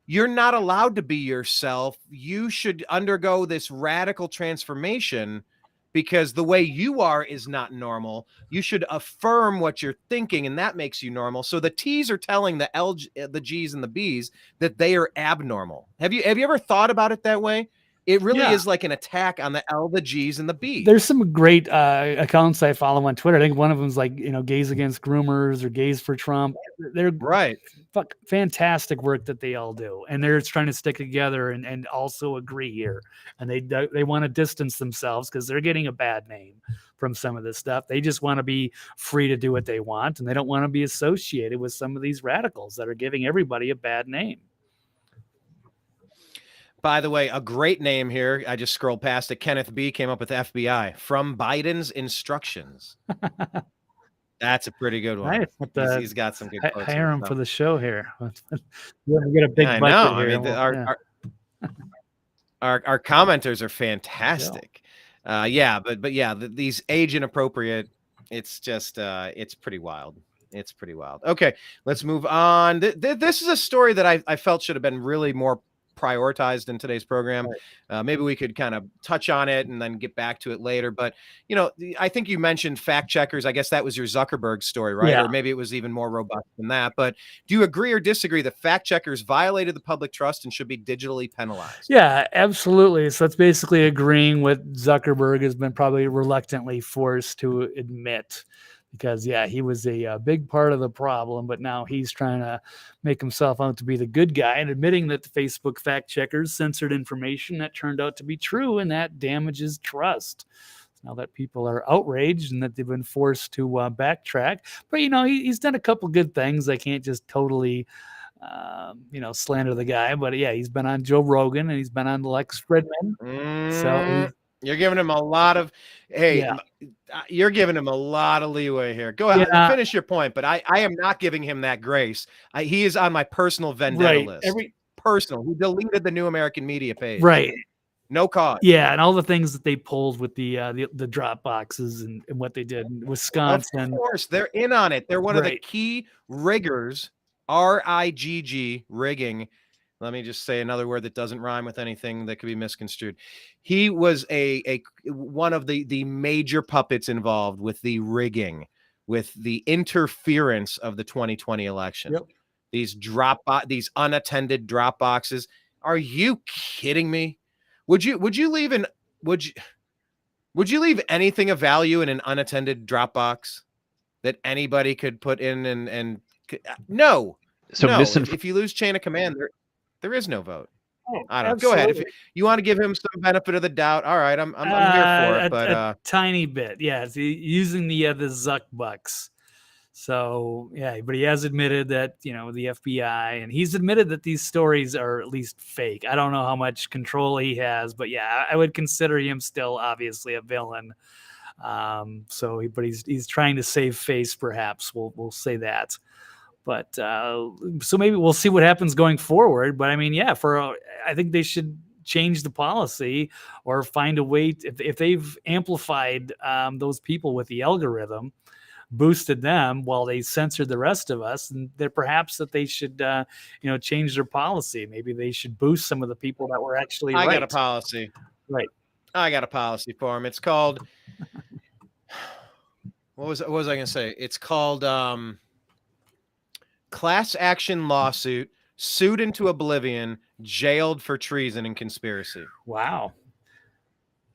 You're not allowed to be yourself. You should undergo this radical transformation because the way you are is not normal. You should affirm what you're thinking, and that makes you normal. So the T's are telling the G's and the B's that they are abnormal. Have you ever thought about it that way? It really is like an attack on the L, the G's, and the B's. There's some great accounts I follow on Twitter. I think one of them is like, Gays Against Groomers or Gays for Trump. They're fantastic work that they all do. And they're trying to stick together and also agree here. And they want to distance themselves because they're getting a bad name from some of this stuff. They just want to be free to do what they want. And they don't want to be associated with some of these radicals that are giving everybody a bad name. By the way, a great name here. I just scrolled past it. Kenneth B. came up with FBI. From Biden's instructions. That's a pretty good one. Nice. He's got some good quotes. Hire him for the show here. You get a big budget here. Our commenters are fantastic. Yeah. These age inappropriate. It's just it's pretty wild. It's pretty wild. Okay, let's move on. This is a story that I felt should have been really more prioritized in today's program. Maybe we could kind of touch on it and then get back to it later. But, I think you mentioned fact checkers. I guess that was your Zuckerberg story, right? Yeah. Or maybe it was even more robust than that. But do you agree or disagree that fact checkers violated the public trust and should be digitally penalized? Yeah, absolutely. So that's basically agreeing what Zuckerberg has been probably reluctantly forced to admit. Because, he was a big part of the problem, but now he's trying to make himself out to be the good guy and admitting that the Facebook fact checkers censored information that turned out to be true, and that damages trust. Now that people are outraged and that they've been forced to backtrack. But, he's done a couple good things. I can't just totally, slander the guy. But, he's been on Joe Rogan and he's been on Lex Fridman. So you're giving him a lot of, you're giving him a lot of leeway here. Go ahead, finish your point, but I am not giving him that grace. He is on my personal vendetta list. Personal. He deleted the New American Media page. Right. No cause. Yeah, and all the things that they pulled with the drop boxes and what they did in Wisconsin. Of course, they're in on it. They're one of the key riggers, RIGG, rigging. Let me just say another word that doesn't rhyme with anything that could be misconstrued. He was one of the major puppets involved with the rigging, with the interference of the 2020 election. Yep. These unattended drop boxes. Are you kidding me? Would you leave anything of value in an unattended Dropbox that anybody could put in and no. So no. If you lose chain of command, there is no vote. I don't know. Go ahead. If you want to give him some benefit of the doubt, all right, I'm here for it. But a tiny bit, yeah. It's using the Zuck bucks. So yeah, but he has admitted that, the FBI, and he's admitted that these stories are at least fake. I don't know how much control he has, but yeah, I would consider him still obviously a villain. But he's trying to save face, perhaps. We'll say that. But so maybe we'll see what happens going forward. But I mean, yeah, I think they should change the policy or find a way if they've amplified those people with the algorithm, boosted them while they censored the rest of us, and perhaps that they should change their policy. Maybe they should boost some of the people that were actually I got a policy. Right. I got a policy for him. It's called what was I going to say? It's called class action lawsuit, sued into oblivion, jailed for treason and conspiracy. Wow.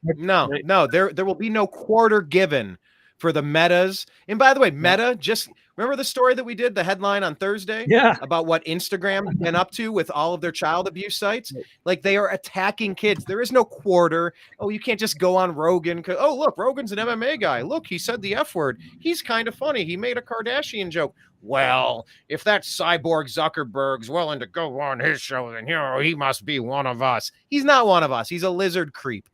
No, there will be no quarter given for the Metas. And by the way, Meta, just remember the story that we did, the headline on Thursday? Yeah. About what Instagram has been up to with all of their child abuse sites? Like, they are attacking kids. There is no quarter. Oh, you can't just go on Rogan. Oh, look, Rogan's an MMA guy. Look, he said the F word. He's kind of funny. He made a Kardashian joke. Well, if that cyborg Zuckerberg's willing to go on his show, then he must be one of us. He's not one of us. He's a lizard creep.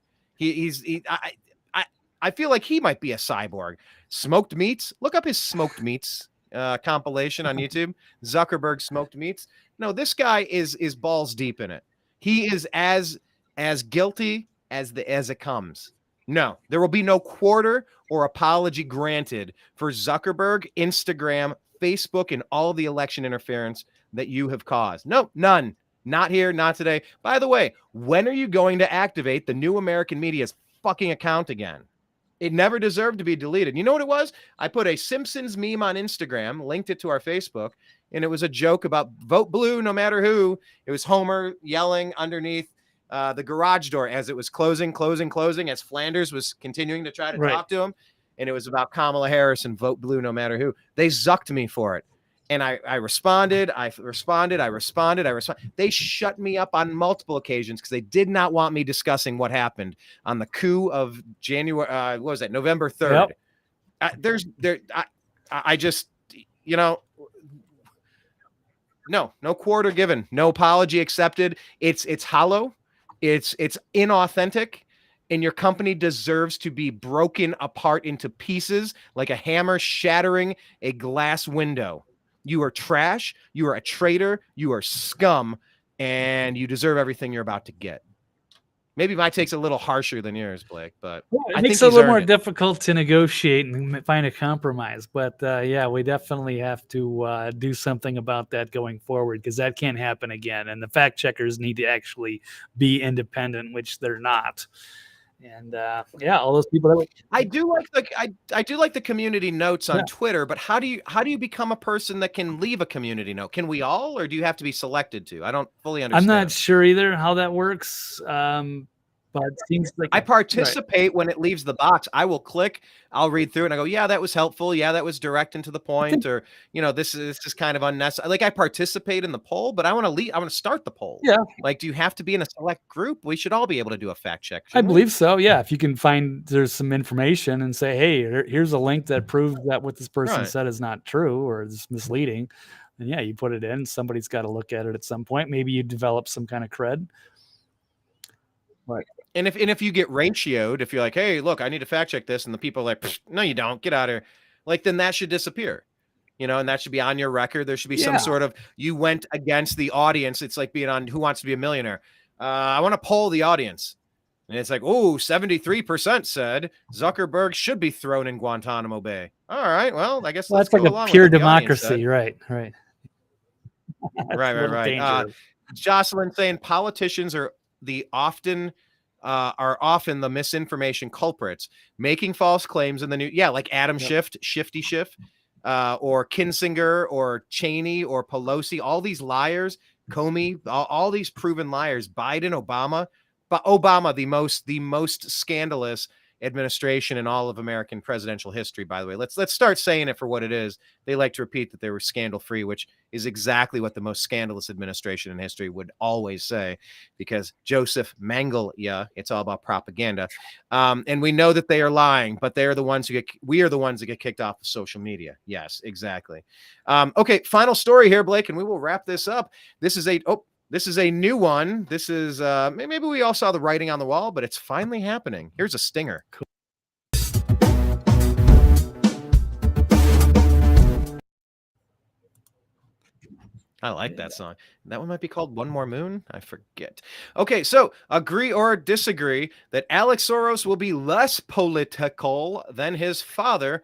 I feel like he might be a cyborg. Smoked meats. Look up his smoked meats compilation on YouTube. Zuckerberg smoked meats. No, this guy is balls deep in it. He is as guilty as it comes. No, there will be no quarter or apology granted for Zuckerberg, Instagram, Facebook, and all of the election interference that you have caused. No, none. Not here, not today. By the way, when are you going to activate the New American Media's fucking account again? It never deserved to be deleted. You know what it was? I put a Simpsons meme on Instagram, linked it to our Facebook, and it was a joke about vote blue no matter who. It was Homer yelling underneath the garage door as it was closing, as Flanders was continuing to try to talk to him. And it was about Kamala Harris and vote blue no matter who. They zucked me for it. And I responded. They shut me up on multiple occasions because they did not want me discussing what happened on the coup of January. What was that? November 3rd. Yep. I just, no quarter given, no apology accepted. It's hollow. It's inauthentic. And your company deserves to be broken apart into pieces like a hammer shattering a glass window. You are trash. You are a traitor. You are scum, and you deserve everything you're about to get. Maybe my take's a little harsher than yours, Blake, but it makes it a little more difficult to negotiate and find a compromise. But yeah, we definitely have to do something about that going forward, because that can't happen again. And the fact checkers need to actually be independent, which they're not. And yeah, all those people. I do like the community notes on Twitter, but how do you become a person that can leave a community note? Can we all, or do you have to be selected to? I don't fully understand. I'm not sure either how that works. But it seems like I participate when it leaves the box. I will click, I'll read through, and I go, yeah, that was helpful. Yeah, that was direct and to the point, or this is kind of unnecessary. Like, I participate in the poll, but I want to lead. I want to start the poll. Yeah. Like, do you have to be in a select group? We should all be able to do a fact check. I believe so. Yeah. If you can find there's some information and say, hey, here's a link that proves that what this person said is not true or is misleading, then yeah, you put it in. Somebody's got to look at it at some point. Maybe you develop some kind of cred. Right. And if you get ratioed, if you're like, hey, look, I need to fact check this, and the people are like, no, you don't, get out of here. Like, then that should disappear, and that should be on your record. There should be some sort of, you went against the audience. It's like being on Who Wants to Be a Millionaire. I want to poll the audience. And it's like, oh, 73% said Zuckerberg should be thrown in Guantanamo Bay. All right, well, I guess let's that's go like along a pure with what the audience said. democracy, right? Right. Right. Jocelyn saying politicians are often the misinformation culprits, making false claims in the news. Yeah, like Adam Shifty Schiff, or Kinzinger, or Cheney, or Pelosi. All these liars, Comey, all these proven liars. Biden, Obama, but Obama, the most scandalous administration in all of American presidential history. By the way, let's start saying it for what it is. They like to repeat that they were scandal free, which is exactly what the most scandalous administration in history would always say, because Joseph Mengele, it's all about propaganda. And we know that they are lying, but we are the ones that get kicked off of social media. Yes, exactly. Okay. Final story here, Blake, and we will wrap this up. This is a new one. This is maybe we all saw the writing on the wall, but it's finally happening. Here's a stinger. Cool. I like that song. That one might be called One More Moon. I forget. Okay, so agree or disagree that Alex Soros will be less political than his father,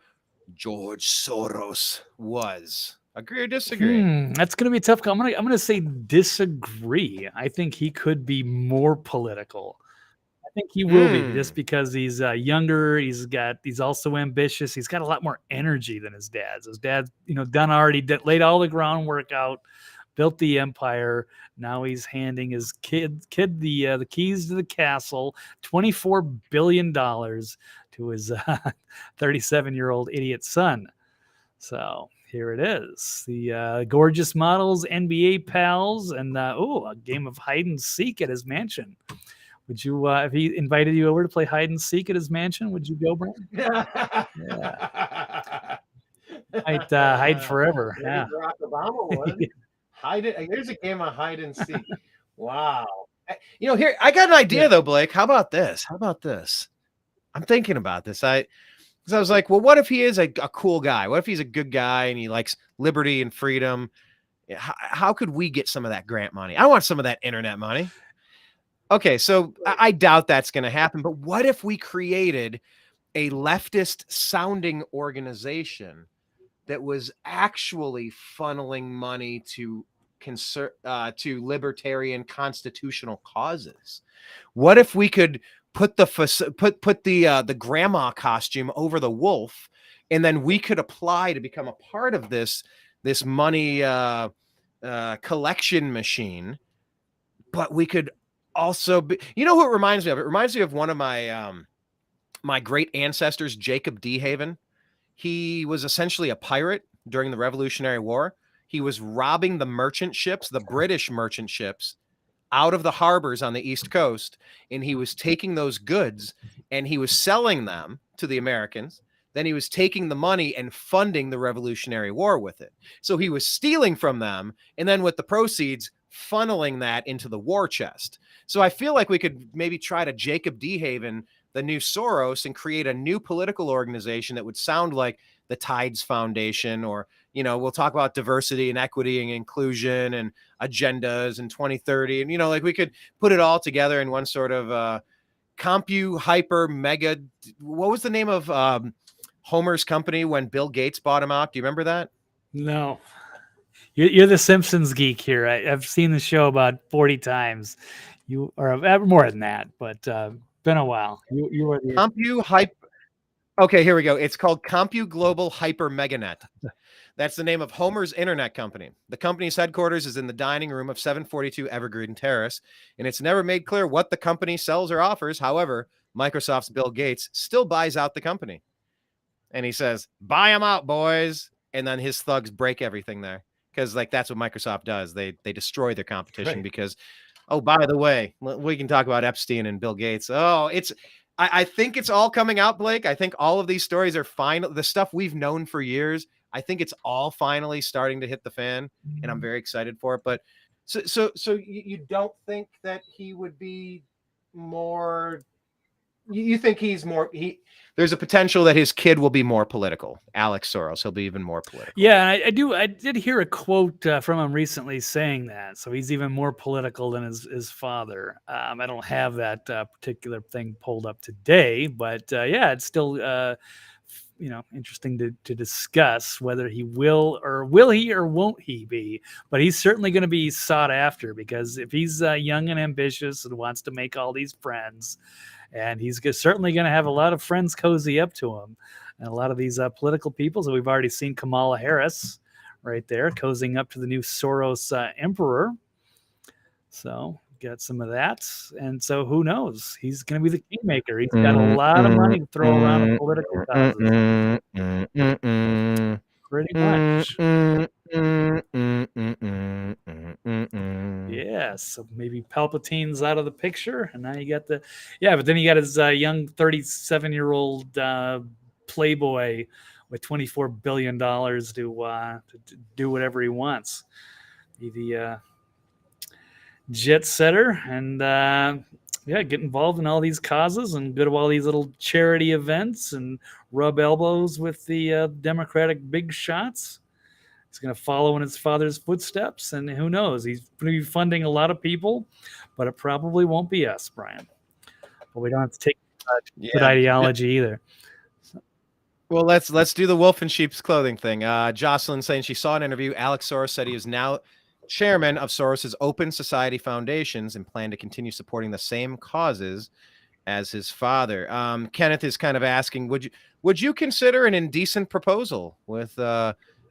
George Soros, was. Agree or disagree? That's going to be a tough call. I'm going to say disagree. I think he could be more political. I think he will be, just because he's younger. He's also ambitious. He's got a lot more energy than his dad's. His dad's, laid all the groundwork out, built the empire. Now he's handing his kid the keys to the castle, $24 billion, to his 37-year-old idiot son. So here it is. The gorgeous models, NBA pals, and a game of hide and seek at his mansion. Would you, if he invited you over to play hide and seek at his mansion, would you go, Brian? Yeah. Hide forever. Yeah. Barack Obama would. Hide it. There's a game of hide and seek. Wow. Here, I got an idea though, Blake. How about this? I'm thinking about this. I was like, well, what if he is a cool guy? What if he's a good guy and he likes liberty and freedom? How could we get some of that grant money? I want some of that internet money. Okay, so I doubt that's going to happen. But what if we created a leftist sounding organization that was actually funneling money to libertarian constitutional causes? What if we could put the grandma costume over the wolf, and then we could apply to become a part of this money collection machine? But we could also be, who it reminds me of? It reminds me of one of my my great ancestors, Jacob D. Haven. He was essentially a pirate during the Revolutionary War. He was robbing the merchant ships, the British merchant ships, out of the harbors on the East Coast, and he was taking those goods and he was selling them to the Americans. Then he was taking the money and funding the Revolutionary War with it. So he was stealing from them, and then with the proceeds, funneling that into the war chest. So I feel like we could maybe try to Jacob D. Haven the new Soros and create a new political organization that would sound like the Tides Foundation, or, we'll talk about diversity and equity and inclusion and agendas in 2030. And, like we could put it all together in one sort of compu hyper mega. What was the name of Homer's company when Bill Gates bought him out? Do you remember that? No. You're the Simpsons geek here. I've seen the show about 40 times. You are more than that, but been a while. You are the Compu Hyper. Okay, here we go. It's called Compu Global Hyper Meganet. That's the name of Homer's internet company. The company's headquarters is in the dining room of 742 Evergreen Terrace, and it's never made clear what the company sells or offers. However, Microsoft's Bill Gates still buys out the company. And he says, buy them out, boys. And then his thugs break everything there. Because that's what Microsoft does. They destroy their competition, right? Because, by the way, we can talk about Epstein and Bill Gates. I think it's all coming out, Blake. I think all of these stories are final. The stuff we've known for years, I think it's all finally starting to hit the fan, and I'm very excited for it. But so you don't think that he would be more You think he's more there's a potential that his kid will be more political. Alex Soros, he'll be even more political. Yeah, I did hear a quote from him recently saying that. So he's even more political than his father. I don't have that particular thing pulled up today, but yeah, it's still interesting to discuss whether he will or won't he be. But he's certainly going to be sought after, because if he's young and ambitious and wants to make all these friends, and he's certainly going to have a lot of friends cozy up to him, and a lot of these political people. So we've already seen Kamala Harris right there cozying up to the new Soros emperor. So got some of that. And so who knows? He's going to be the kingmaker. He's got a lot of money to throw around in political causes. Pretty much. Yeah, so maybe Palpatine's out of the picture, and now you got but then you got his young 37-year-old playboy with $24 billion to do whatever he wants. Be the jet setter and get involved in all these causes and go to all these little charity events and rub elbows with the Democratic big shots. He's going to follow in his father's footsteps, and who knows? He's going to be funding a lot of people, but it probably won't be us, Brian. But we don't have to take good ideology either. Well, let's do the wolf in sheep's clothing thing. Jocelyn saying she saw an interview. Alex Soros said he is now chairman of Soros's Open Society Foundations and plan to continue supporting the same causes as his father. Kenneth is kind of asking, would you consider an indecent proposal with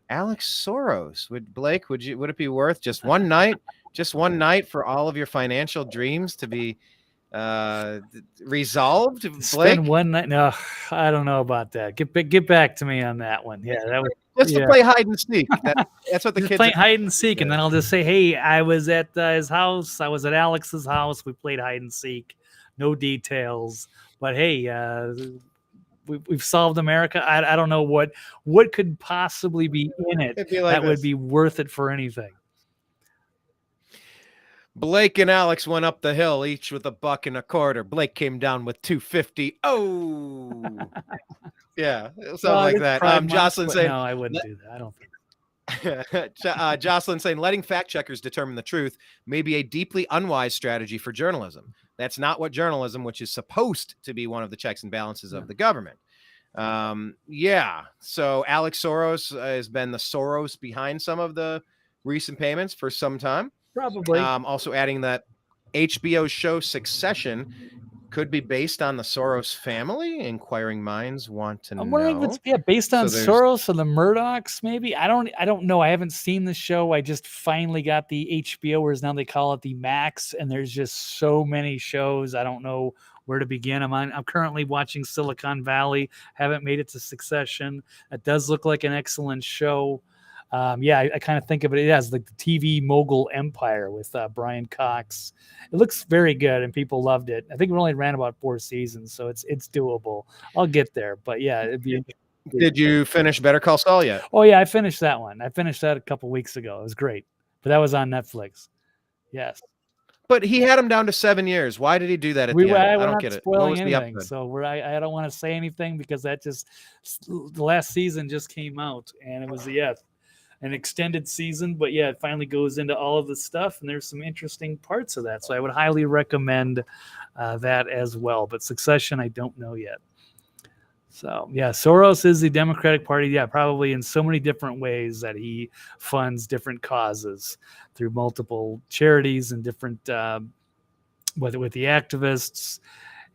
Alex Soros? Would it be worth just one night for all of your financial dreams to be resolved? Blake? Spend one night? No, I don't know about that. Get back to me on that one. Yeah, that was just to play hide and seek. That's what the kids playing hide and seek, and then I'll just say, hey, I was at his house. I was at Alex's house. We played hide and seek. No details, but hey, we've solved America. I don't know what could possibly be in it that would be worth it for anything. Blake and Alex went up the hill, each with $1.25. Blake came down with $2.50. Oh, yeah, something like that. Jocelyn saying, no, I wouldn't do that. I don't think. Jocelyn saying, letting fact checkers determine the truth may be a deeply unwise strategy for journalism. That's not what journalism, which is supposed to be one of the checks and balances of the government. So Alex Soros has been the Soros behind some of the recent payments for some time. Probably. Also adding that HBO show Succession could be based on the Soros family. Inquiring minds want to know. I'm wondering if it's based on Soros or the Murdochs, maybe. I don't know. I haven't seen the show. I just finally got the HBO, whereas now they call it the Max, and there's just so many shows. I don't know where to begin. I'm currently watching Silicon Valley. Haven't made it to Succession. It does look like an excellent show. I kind of think of it as like the TV mogul empire with Brian Cox. It looks very good, and people loved it. I think we only ran about 4 seasons, so it's doable. I'll get there, but yeah, it'd be. Did you finish Better Call Saul yet? Oh yeah, I finished that one. I finished that a couple weeks ago. It was great, but that was on Netflix. Yes. But he had him down to 7 years. Why did he do that at the end? I don't get it. Spoiling anything, so I don't want to say anything because the last season just came out, and it was an extended season, but yeah, it finally goes into all of the stuff, and there's some interesting parts of that. So I would highly recommend that as well. But Succession, I don't know yet. So yeah, Soros is the Democratic Party. Yeah, probably in so many different ways that he funds different causes through multiple charities and different, whether with the activists.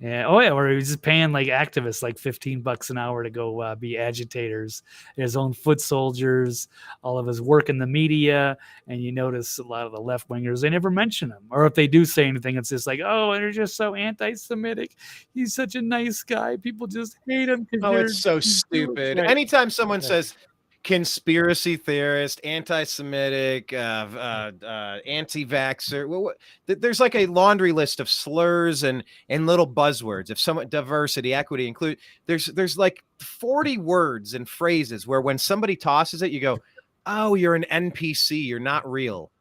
Or he's just paying like activists like $15 an hour to go be agitators, his own foot soldiers, all of his work in the media. And you notice a lot of the left wingers, they never mention him. Or if they do say anything, it's just like, oh, they're just so anti-Semitic. He's such a nice guy. People just hate him. Oh, it's so stupid. Right. Anytime someone says conspiracy theorist, anti-Semitic, anti-vaxxer, there's like a laundry list of slurs and little buzzwords. If someone, diversity, equity, include, there's like 40 words and phrases where when somebody tosses it, you go, oh, you're an NPC, you're not real.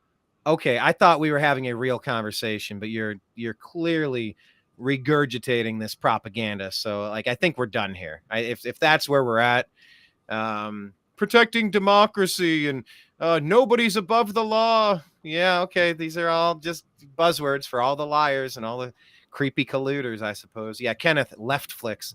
Okay, I thought we were having a real conversation, but you're clearly regurgitating this propaganda. So like, I think we're done here. If that's where we're at, protecting democracy and nobody's above the law. Yeah, okay. These are all just buzzwords for all the liars and all the creepy colluders, I suppose. Yeah, Kenneth, left flicks.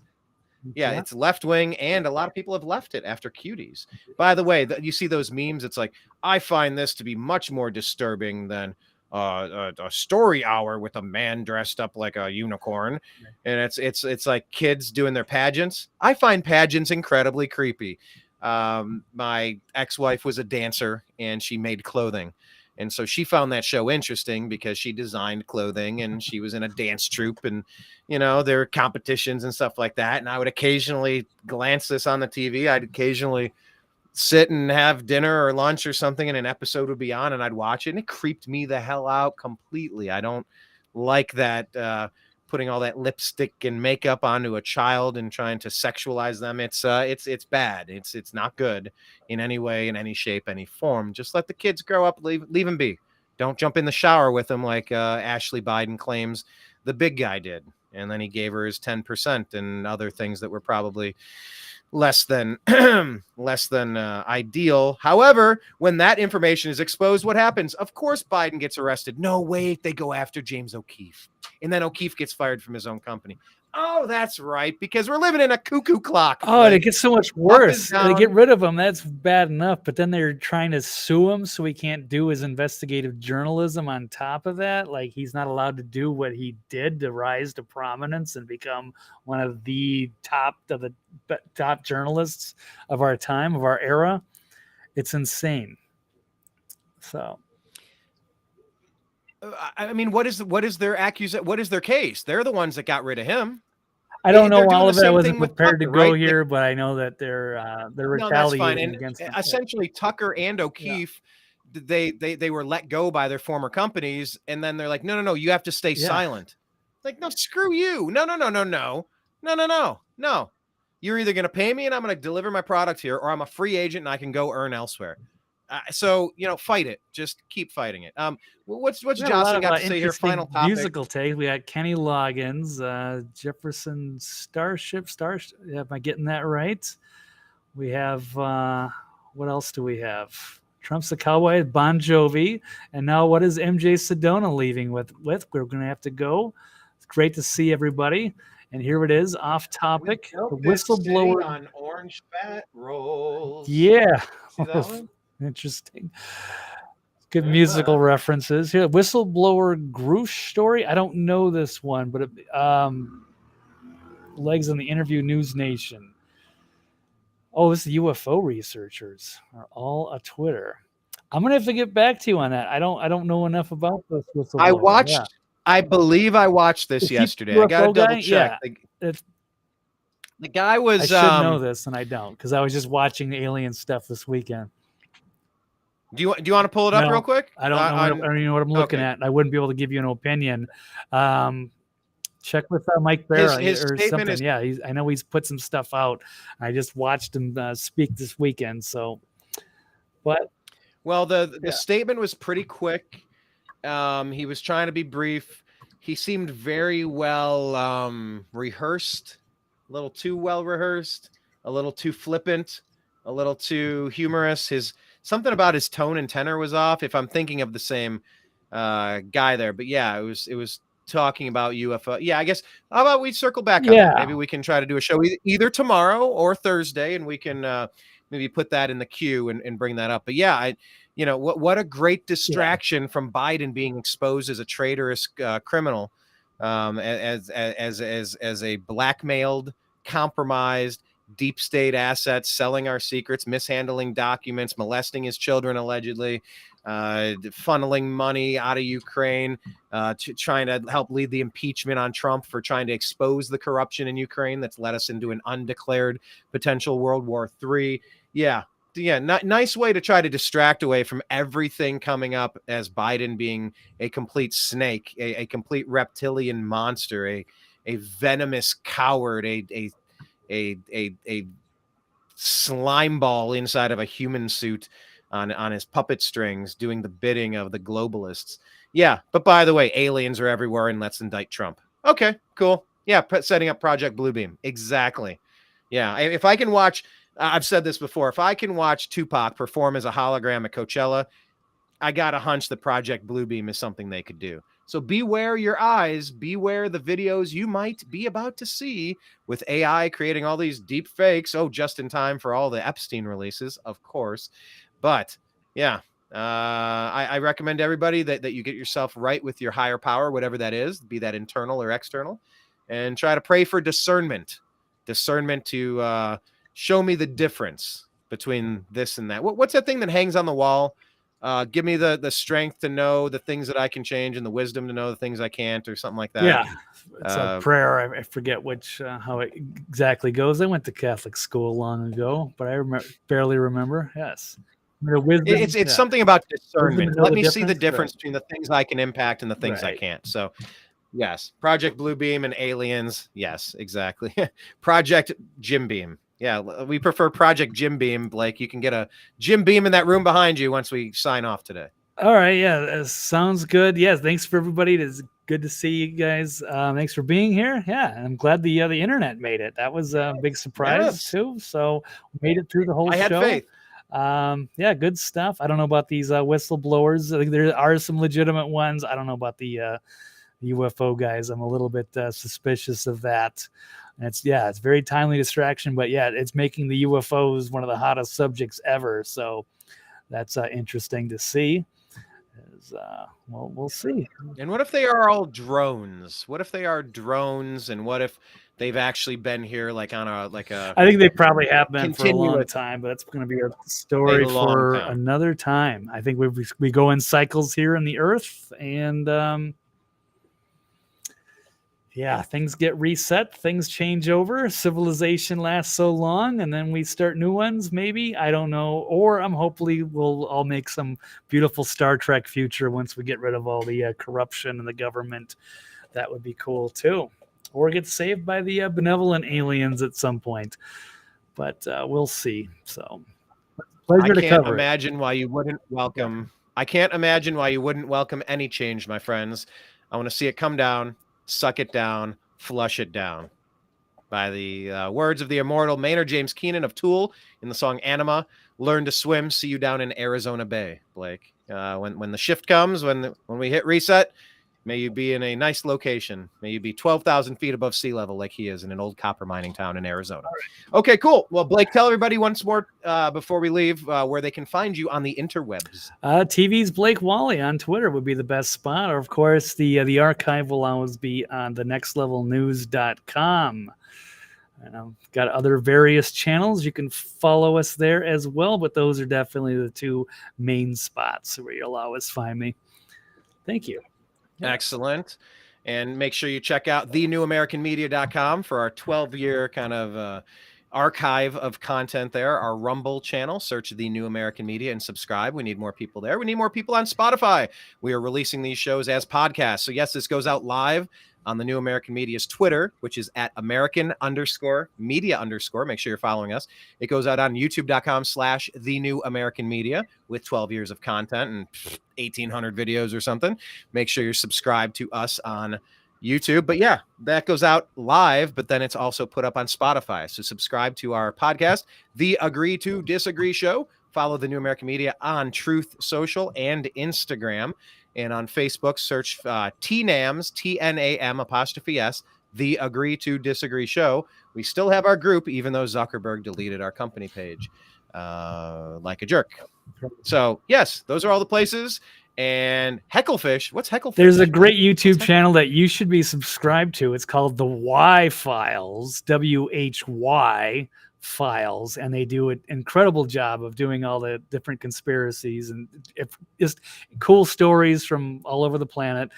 Yeah, it's left wing, and a lot of people have left it after Cuties. By the way, you see those memes. It's like, I find this to be much more disturbing than a story hour with a man dressed up like a unicorn, and it's like kids doing their pageants. I find pageants incredibly creepy. My ex-wife was a dancer, and she made clothing. And so she found that show interesting because she designed clothing and she was in a dance troupe, and, you know, there were competitions and stuff like that. And I would occasionally glance this on the TV. I'd occasionally sit and have dinner or lunch or something, and an episode would be on and I'd watch it, and it creeped me the hell out completely. I don't like that, putting all that lipstick and makeup onto a child and trying to sexualize them. It's bad. It's not good in any way, in any shape, any form. Just let the kids grow up, leave them be. Don't jump in the shower with them like Ashley Biden claims the big guy did. And then he gave her his 10% and other things that were probably less than ideal. However, when that information is exposed, what happens? Of course, Biden gets arrested. No, wait, they go after James O'Keefe. And then O'Keefe gets fired from his own company. Oh, that's right, because we're living in a cuckoo clock. Oh, like, it gets so much worse. They get rid of him. That's bad enough. But then they're trying to sue him so he can't do his investigative journalism on top of that. Like, he's not allowed to do what he did to rise to prominence and become one of the top journalists of our time, of our era. It's insane. So, I mean, what is their accusation? What is their case? They're the ones that got rid of him. I don't know all of it. I wasn't prepared to go here, but I know that they're retaliating against them. Essentially, Tucker and O'Keefe, they were let go by their former companies, and then they're like, no, you have to stay silent. Like, no, screw you. No. You're either going to pay me and I'm going to deliver my product here, or I'm a free agent and I can go earn elsewhere. So, you know, fight it. Just keep fighting it. What's Jocelyn got to say here? Final topic. Musical take. We got Kenny Loggins, Jefferson Starship. Am I getting that right? We have, what else do we have? Trump's the Cowboy, Bon Jovi. And now what is MJ Sedona leaving with? We're going to have to go. It's great to see everybody. And here it is, off topic. The whistleblower on orange fat rolls. Yeah. See that one? Interesting. Good musical references here. Whistleblower Grush story. I don't know this one, but legs on the interview News Nation. Oh, this is UFO researchers are all a Twitter. I'm gonna have to get back to you on that. I don't know enough about this whistleblower. I believe I watched this yesterday. I got to double check. Yeah. The guy was. I should know this, and I don't, because I was just watching the alien stuff this weekend. Do you want to pull it up real quick? I don't know. I don't even know what I'm looking at. I wouldn't be able to give you an opinion. Check with Mike Barra or something. I know he's put some stuff out. I just watched him speak this weekend. So, but the statement was pretty quick. He was trying to be brief. He seemed very well rehearsed, a little too well rehearsed, a little too flippant, a little too humorous. Something about his tone and tenor was off, if I'm thinking of the same guy there. But yeah, it was talking about UFO. Yeah, I guess, how about we circle back on that? Maybe we can try to do a show either tomorrow or Thursday, and we can maybe put that in the queue and bring that up. But yeah, what a great distraction from Biden being exposed as a traitorous criminal, as a blackmailed, compromised, deep state assets, selling our secrets, mishandling documents, molesting his children allegedly, funneling money out of Ukraine, trying to help lead the impeachment on Trump for trying to expose the corruption in Ukraine that's led us into an undeclared potential World War III. Yeah. Nice way to try to distract away from everything coming up as Biden being a complete snake, a complete reptilian monster, a venomous coward, a slime ball inside of a human suit on his puppet strings doing the bidding of the globalists. Yeah, but by the way, aliens are everywhere, and let's indict Trump. Okay, cool. Yeah, setting up Project Bluebeam. Exactly. Yeah, if I can watch, I've said this before, if I can watch Tupac perform as a hologram at Coachella, I got a hunch that Project Bluebeam is something they could do. So beware your eyes, beware the videos you might be about to see with AI creating all these deep fakes. Oh, just in time for all the Epstein releases, of course. But yeah, I recommend everybody that you get yourself right with your higher power, whatever that is, be that internal or external, and try to pray for discernment to show me the difference between this and that. What's that thing that hangs on the wall? Give me the strength to know the things that I can change and the wisdom to know the things I can't, or something like that. Yeah, it's a prayer. I forget which how it exactly goes. I went to Catholic school long ago, but I barely remember. Yes, wisdom, it's something about discernment. Let me see the difference between the things I can impact and the things I can't. So yes, Project Bluebeam and aliens. Yes, exactly. Project Jim Beam. Yeah, we prefer Project Jim Beam, Blake. You can get a Jim Beam in that room behind you once we sign off today. All right. Yeah, sounds good. Yes, thanks for everybody. It's good to see you guys. Thanks for being here. Yeah, I'm glad the internet made it. That was a big surprise too. So we made it through the whole show. I had faith. Yeah, good stuff. I don't know about these whistleblowers. I think there are some legitimate ones. I don't know about the UFO guys. I'm a little bit suspicious of that. And it's very timely distraction, but yeah, it's making the UFOs one of the hottest subjects ever. So that's interesting to see. Well, we'll see. And what if they are all drones? What if they are drones? And what if they've actually been here like on a I think they probably have been for a long time, but that's going to be a story for another time. I think we go in cycles here in the Earth, and yeah, things get reset, things change over, civilization lasts so long, and then we start new ones, maybe. I don't know. Or hopefully we'll all make some beautiful Star Trek future once we get rid of all the corruption in the government. That would be cool too. Or get saved by the benevolent aliens at some point. But we'll see. So pleasure to cover. I can't imagine why you wouldn't welcome. I can't imagine why you wouldn't welcome any change, my friends. I want to see it come down. Suck it down, flush it down. By the words of the immortal Maynard James Keenan of Tool in the song Anima, learn to swim, see you down in Arizona Bay, Blake. When the shift comes, when we hit reset, may you be in a nice location. May you be 12,000 feet above sea level like he is in an old copper mining town in Arizona. Okay, cool. Well, Blake, tell everybody once more before we leave where they can find you on the interwebs. TV's Blake Walley on Twitter would be the best spot. Or, of course, the archive will always be on thenextlevelnews.com. And I've got other various channels. You can follow us there as well, but those are definitely the two main spots where you'll always find me. Thank you. Excellent. And make sure you check out thenewamericanmedia.com for our 12-year kind of archive of content there. Our Rumble channel, search The New American Media and subscribe. We need more people there. We need more people on Spotify. We are releasing these shows as podcasts. So yes, this goes out live on the New American Media's Twitter, which is at American_media_. Make sure you're following us. It goes out on youtube.com/The New American Media with 12 years of content and 1,800 videos or something. Make sure you're subscribed to us on YouTube. But yeah, that goes out live, but then it's also put up on Spotify. So subscribe to our podcast, The Agree to Disagree Show. Follow the New American Media on Truth Social and Instagram. And on Facebook, search TNAMS, TNAM''S, The Agree to Disagree Show. We still have our group, even though Zuckerberg deleted our company page like a jerk. So, yes, those are all the places. And Hecklefish, what's Hecklefish? There's a great YouTube channel that you should be subscribed to. It's called The Why Files, WHY Files, and they do an incredible job of doing all the different conspiracies and just cool stories from all over the planet.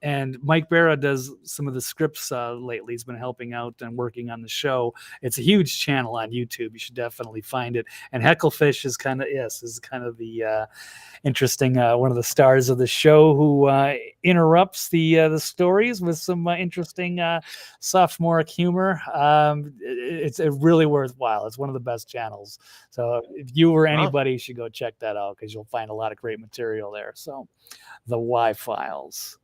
And Mike Barra does some of the scripts lately. He's been helping out and working on the show. It's a huge channel on YouTube. You should definitely find it. And Hecklefish is kind of the interesting one of the stars of the show who interrupts the stories with some interesting sophomoric humor. It's really worthwhile. It's one of the best channels. So if you or anybody should go check that out because you'll find a lot of great material there. So the Why Files.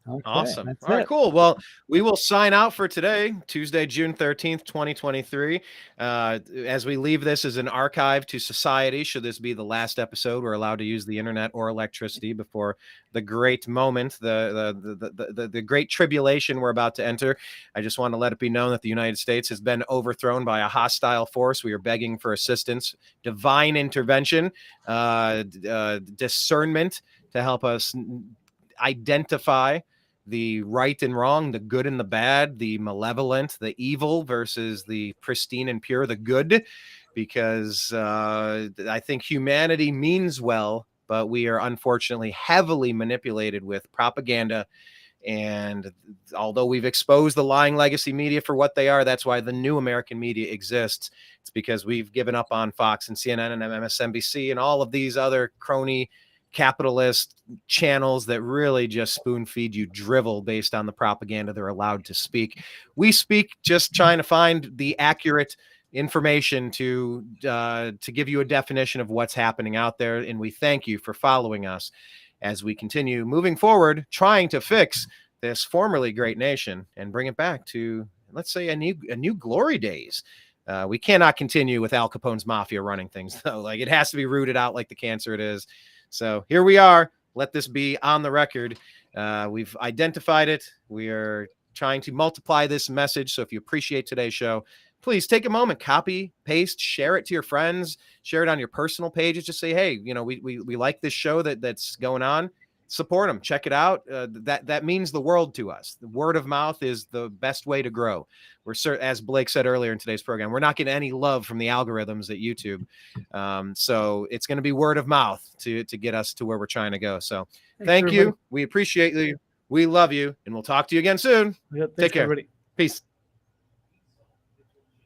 Okay, Awesome. All right, cool. Well, we will sign out for today, Tuesday, June 13th, 2023. As we leave this as an archive to society, should this be the last episode, we're allowed to use the internet or electricity before the great moment, the great tribulation we're about to enter. I just want to let it be known that the United States has been overthrown by a hostile force. We are begging for assistance, divine intervention, discernment to help us identify the right and wrong, the good and the bad, the malevolent, the evil versus the pristine and pure, the good, because I think humanity means well, but we are unfortunately heavily manipulated with propaganda. And although we've exposed the lying legacy media for what they are, that's why the new American media exists. It's because we've given up on Fox and CNN and MSNBC and all of these other crony capitalist channels that really just spoon feed you drivel based on the propaganda they're allowed to speak. We speak just trying to find the accurate information to give you a definition of what's happening out there. And we thank you for following us as we continue moving forward, trying to fix this formerly great nation and bring it back to, let's say, a new glory days. We cannot continue with Al Capone's mafia running things, though. Like, it has to be rooted out like the cancer it is. So here we are. Let this be on the record. We've identified it. We are trying to multiply this message. So if you appreciate today's show, please take a moment, copy, paste, share it to your friends, share it on your personal pages. Just say, hey, we like this show that's going on. Support them. Check it out. That means the world to us. The word of mouth is the best way to grow. As Blake said earlier in today's program, we're not getting any love from the algorithms at YouTube. So it's going to be word of mouth to get us to where we're trying to go. So thank you. We appreciate you. We love you. And we'll talk to you again soon. Yep, Take care. Everybody. Peace.